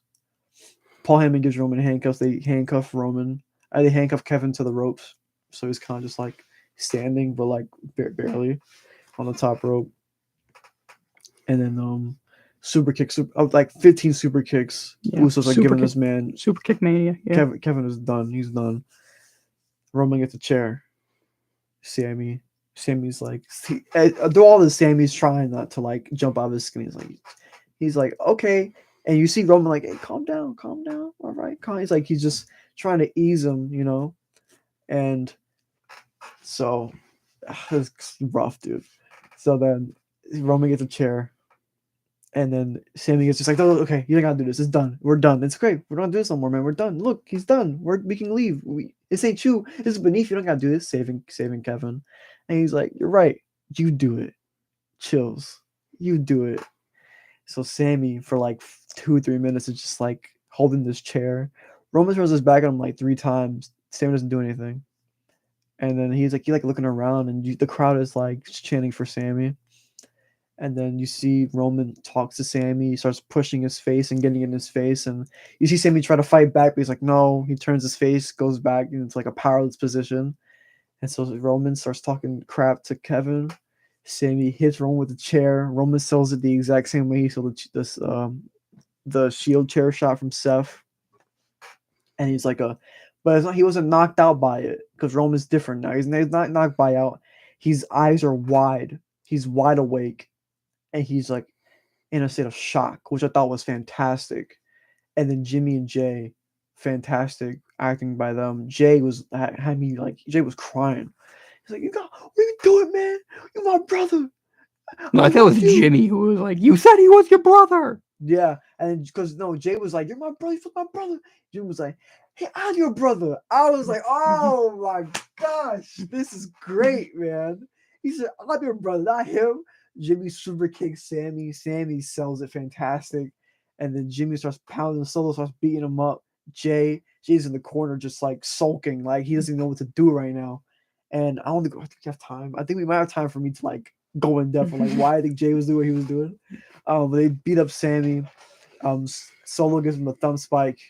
Paul Heyman gives Roman handcuffs. They handcuff Roman. They handcuff Kevin to the ropes, so he's kind of just like standing, but like barely on the top rope. And then super kicks, like 15 super kicks. Yeah, Usos like super giving kick- this man. Super kick mania. Yeah. Kevin is done. He's done. Roman gets a chair. Sammy's like, through all this, Sammy's trying not to like jump out of his skin. He's like, okay. And you see Roman like, hey, calm down. All right, calm. He's just trying to ease him, and So it's rough, dude. So then Roman gets a chair, and then Sammy gets just like, oh, okay, you don't gotta do this. It's done. We're done. It's great. We're not doing this no more, man. We're done. Look, he's done. We can leave. This ain't you. This is beneath you. Don't gotta do this. Saving Kevin, and he's like, you're right. You do it. Chills. You do it. So Sammy for like 2-3 minutes is just like holding this chair. Roman throws his back at him like 3 times. Sammy doesn't do anything. And then he's like looking around, and the crowd is like chanting for Sammy. And then you see Roman talks to Sammy. He starts pushing his face and getting in his face, and you see Sammy try to fight back, but he's like, no. He turns his face, goes back, and it's like a powerless position. And so Roman starts talking crap to Kevin. Sammy hits Roman with the chair. Roman sells it the exact same way he sold the shield chair shot from Seth. And he's like but it's not, he wasn't knocked out by it because Roman's different now. He's not knocked by out. His eyes are wide. He's wide awake, and he's like in a state of shock, which I thought was fantastic. And then Jimmy and Jay, fantastic acting by them. Jay was crying. He's like, what are you doing, man? You're my brother. No, I thought it was Jimmy who was like, you said he was your brother. Yeah, and because no, Jay was like, you're my brother. You're my brother. Jimmy was like, hey, I'm your brother. I was like, oh my gosh, this is great, man. He said, I'm your brother, not him. Jimmy super kicks Sammy. Sammy sells it fantastic. And then Jimmy starts pounding. Solo starts beating him up. Jay's in the corner just like sulking. Like he doesn't even know what to do right now. And I think we have time. I think we might have time for me to like go in depth on like why I think Jay was doing what he was doing. But they beat up Sammy. Solo gives him a thumb spike.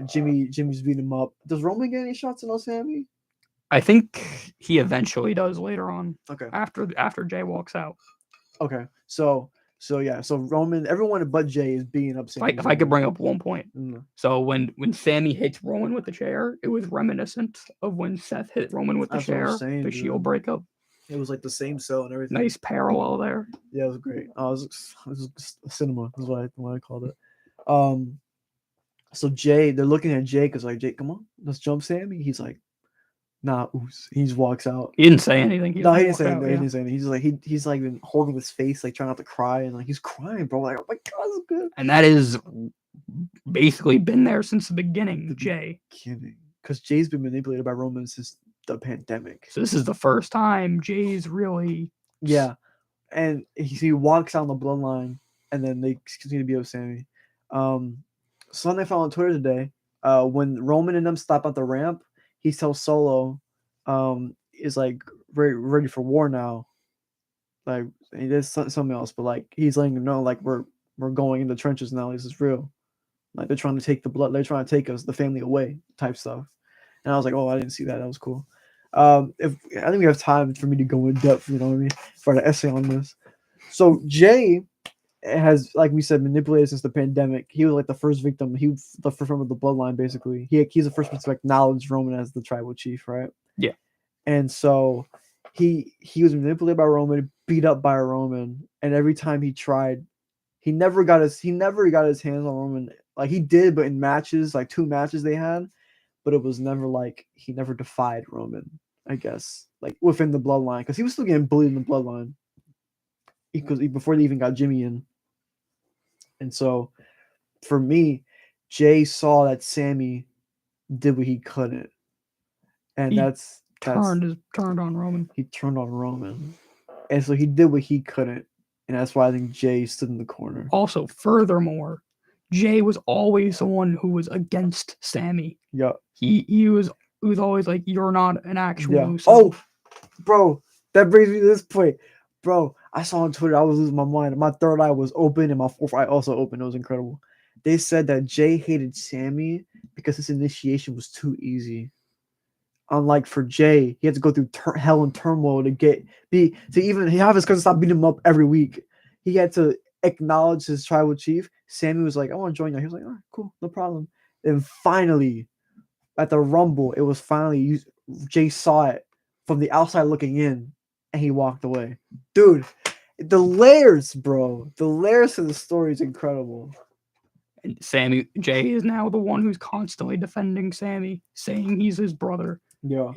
Jimmy's beating him up. Does Roman get any shots on Sammy? I think he eventually does later on. Okay. After Jay walks out. Okay. So yeah. So Roman, everyone but Jay is beating up Sammy. If I could bring up one point. Mm. So when Sammy hits Roman with the chair, it was reminiscent of when Seth hit Roman with the chair, the Shield breakup. It was like the same cell and everything. Nice parallel there. Yeah, it was great. It was cinema. Is what I called it. So Jay, they're looking at Jay because like, Jay, come on, let's jump Sammy. He's like, nah, oops. He just walks out. He didn't say anything. He didn't say anything. He didn't say anything. He's like been holding his face, like trying not to cry, and like he's crying, bro. Like, oh my god, this is good. And that is basically been there since the beginning, Jay. Kidding. Because Jay's been manipulated by Roman since the pandemic. So this is the first time Jay's really. Yeah. And he walks down the bloodline, and then they continue to beat up Sammy. Something I found on Twitter today, when Roman and them stop at the ramp, he tells Solo, is like ready for war now. Like he does something else, but like he's letting him know, like we're going in the trenches now. This is real. Like they're trying to take they're trying to take us, the family away, type stuff. And I was like, oh, I didn't see that. That was cool. If I think we have time for me to go in depth, you know what I mean, for the essay on this. So Jay has, like we said, manipulated since the pandemic. He was like the first victim. He was the first member of the bloodline, basically. He's the first person to acknowledge Roman as the tribal chief, right? Yeah. And so he was manipulated by Roman, beat up by Roman, and every time he tried, he never got his hands on Roman. Like he did, but in matches, like 2 matches they had, but it was never like he never defied Roman, I guess, like within the bloodline, because he was still getting bullied in the bloodline. Because before they even got Jimmy in. And so, for me, Jay saw that Sammy did what he couldn't, and He that's turned on Roman. He turned on Roman, and so he did what he couldn't, and that's why I think Jay stood in the corner. Also, furthermore, Jay was always the one who was against Sammy. Yeah, he was always like, "You're not an actual." yeah. Uso. Oh, bro, that brings me to this point. Bro, I saw on Twitter, I was losing my mind. My third eye was open and my fourth eye also open. It was incredible. They said that Jay hated Sammy because his initiation was too easy. Unlike for Jay, he had to go through hell and turmoil to even have his cousin stop beating him up every week. He had to acknowledge his tribal chief. Sammy was like, I want to join you. He was like, all right, cool, no problem. And finally, at the Rumble, it was finally, Jay saw it from the outside looking in, and he walked away. Dude, the layers, bro. The layers of the story is incredible. And Jay is now the one who's constantly defending Sammy, saying he's his brother. Yeah.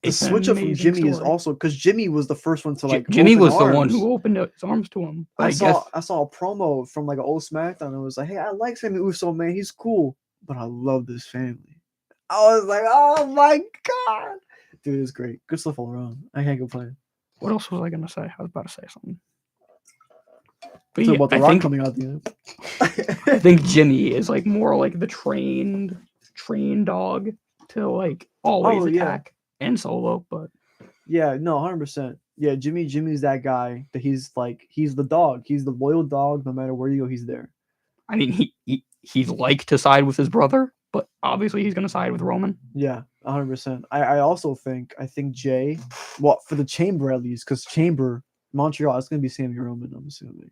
the It's an switch up from amazing Jimmy is story. also because Jimmy was the first one to like. Jimmy open was the one arms. who opened his arms to him. But I I guess saw a promo from like an old SmackDown. And it was like, hey, I like Sammy Uso, man. He's cool, but I love this family. I was like, oh my god, dude, it's great. Good stuff all around. I can't complain. what else was I gonna say? I was about to say something. But Talk yeah, about the I Rock think coming out the end. I think Jimmy is like more like the trained dog to like always Oh, yeah. attack and solo, but Yeah, no, 100%. Yeah, Jimmy's that guy that he's the dog. He's the loyal dog. No matter where you go, he's there. I mean he's like to side with his brother, but obviously he's gonna side with Roman. Yeah, 100%. I also think Jay, well, for the Chamber at least, because Chamber Montreal, it's gonna be Sammy Roman. I'm assuming.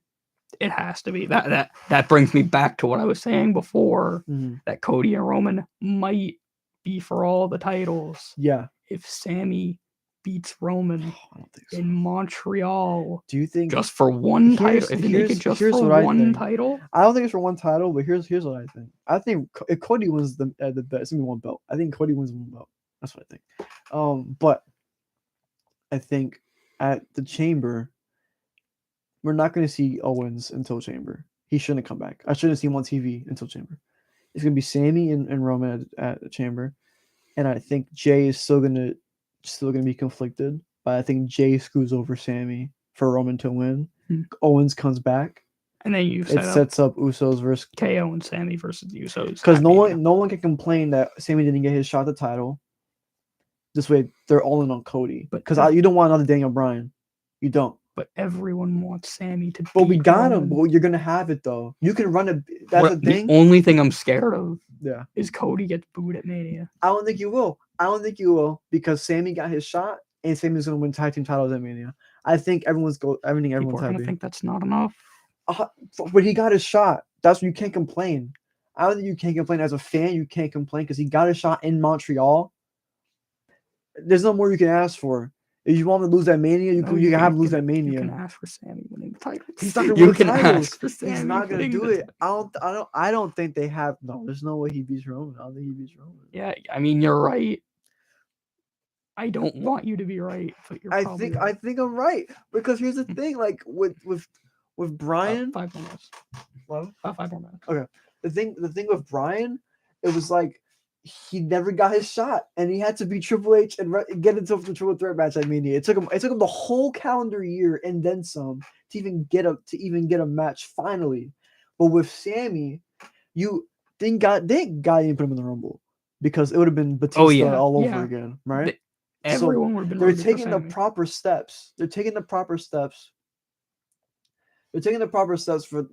It has to be. That brings me back to what I was saying before, Mhm. that Cody and Roman might be for all the titles Yeah, if Sammy beats Roman I don't think so. in Montreal Do you think? just for one title. If they make it just here's for what I one think. title, I don't think it's for one title, but here's what I think. I think if Cody wins the belt, it's gonna be one belt. I think Cody wins one belt. That's what I think. But I think at the Chamber, we're not going to see Owens until Chamber. He shouldn't come back. I shouldn't see him on TV until Chamber. It's going to be Sammy and Roman at the Chamber, and I think Jay is still going to be conflicted. But I think Jay screws over Sammy for Roman to win. Hmm. Owens comes back. and then you It set up sets up Usos versus KO and Sammy versus the Usos. because at no Mania. one can complain that Sammy didn't get his shot at the title. This way, they're all in on Cody. But Because you don't want another Daniel Bryan. You don't. But everyone wants Sammy to. But we beat got him. Roman. But you're gonna have it though. You can run it. That's the thing. The only thing I'm scared of Yeah. is Cody gets booed at Mania. I don't think you will. I don't think you will because Sammy got his shot and Sammy's gonna win tag team titles at Mania. I think everyone's People everyone's are gonna happy. think that's not enough. But he got his shot. That's what you can't complain. I don't think you can't complain as a fan. You can't complain because he got a shot in Montreal. There's no more you can ask for. If you want him to lose that Mania, you can have him lose that You can Mania. ask for Sammy winning the title. He's not gonna You win the can titles. ask for Sammy. He's not gonna winning do the it. I don't think they have. No, there's no way he beats Roman. I don't think he beats Roman. Yeah, I mean you're right. I don't want you to be right, but you're I probably think right. I'm right because here's the thing. Like with Brian, 5 more minutes. what? 5 more minutes. the thing with Brian, it was like he never got his shot, and he had to beat Triple H and get into the triple threat match at Mania. It took him the whole calendar year and then some to even get a match finally. But with Sammy, you didn't put him in the Rumble because it would have been Batista all over again, right? Everyone would have been. They're rooting for taking the Sammy. proper steps. They're taking the proper steps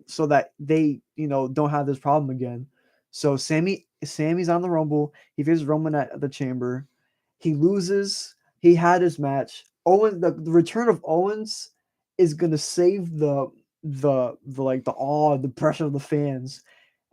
so that they, don't have this problem again. So Sammy's on the Rumble. He faces Roman at the Chamber. He loses. He had his match. The return of Owens is gonna save the awe, the pressure of the fans,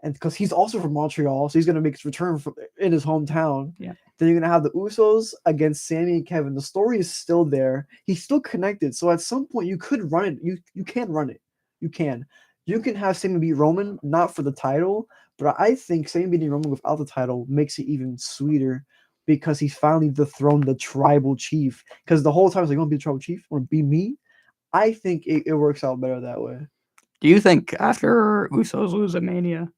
and because he's also from Montreal, so he's gonna make his return in his hometown. Yeah. Then you're gonna have the Usos against Sammy and Kevin. The story is still there. He's still connected. So at some point you could run it. You can run it. You can. You can have Sammy beat Roman, not for the title, but I think Sammy beating Roman without the title makes it even sweeter because he's finally dethroned the tribal chief. Because the whole time it's like, you want to be the tribal chief? You want to be me? I think it works out better that way. Do you think after Usos lose at Mania,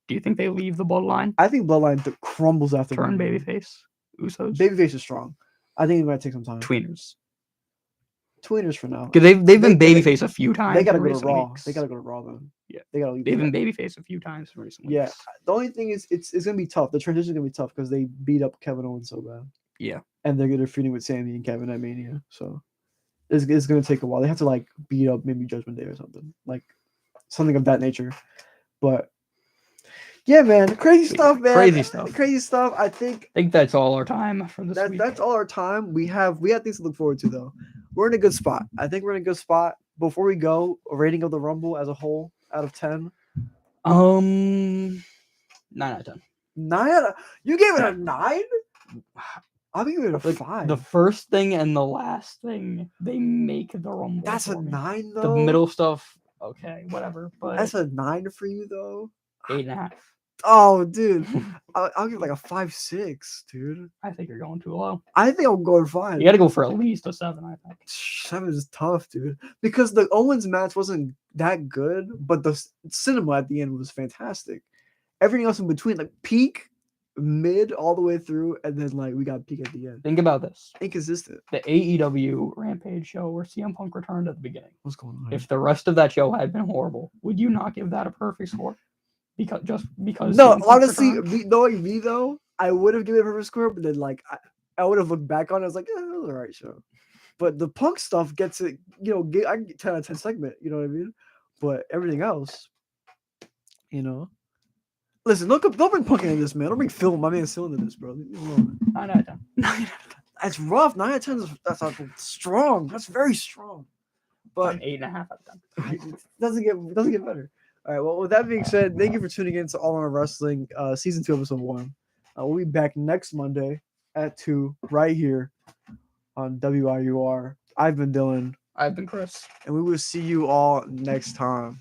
do you think they leave the bloodline? I think Bloodline crumbles after Turn Mania. babyface? Usos? Babyface is strong. I think it might take some time. Tweeners. Tweeners for now. Because they've been They- babyface a few times. They gotta in go to recent Raw. weeks. They gotta go to Raw then. Yeah. They gotta leave. They've been babyface a few times in recent weeks. Yeah. The only thing is it's gonna be tough. The transition is gonna be tough because they beat up Kevin Owens so bad. Yeah. And they're gonna feuding with Sammy and Kevin at Mania. So it's gonna take a while. They have to beat up maybe Judgment Day or something. Something of that nature. But yeah, man. Crazy stuff, man. Crazy stuff. Crazy stuff. I think I think that's all our time for this week. that's all our time. We have things to look forward to though. We're in a good spot. I think we're in a good spot. Before we go, a rating of the Rumble as a whole out of 10. 9 out of 10. 9 you gave it a 9? I'll give it a Like, 5. the first thing and the last thing, they make the Rumble. That's a for me. 9 though. The middle stuff, okay, whatever. But That's a 9 for you though. 8.5. Oh, dude, I'll give like a 5.6, dude. I think you're going too low. I think I'm going 5. You got to go for at least a 7, I think. 7 is tough, dude. Because the Owens match wasn't that good, but the cinema at the end was fantastic. Everything else in between, like peak, mid, all the way through, and then like we got peak at the end. Think about this. Inconsistent. The AEW Rampage show where CM Punk returned at the beginning. What's going on? If the rest of that show had been horrible, would you not give that a perfect score? Because because No, CM Punk honestly, returned? knowing me though, I would have given it a perfect score, but then like I would have looked back on it. I was like, it was alright show. But the Punk stuff gets it, I get 10 out of 10 segment, you know what I mean? But everything else, listen, don't bring Punk into this, man. Don't bring Phil, my man, Phil into this, bro. Leave me alone. 9 out of 10. 9 out of 10. That's rough. 9 out of 10 that's strong. That's very strong. But An 8.5 out of 10. it doesn't get better. All right. Well, with that being said, thank you for tuning in to All On Wrestling, season 2, episode 1. We'll be back next Monday at 2, right here on WIUR. I've been Dylan, I've been Chris. and we will see you all next time.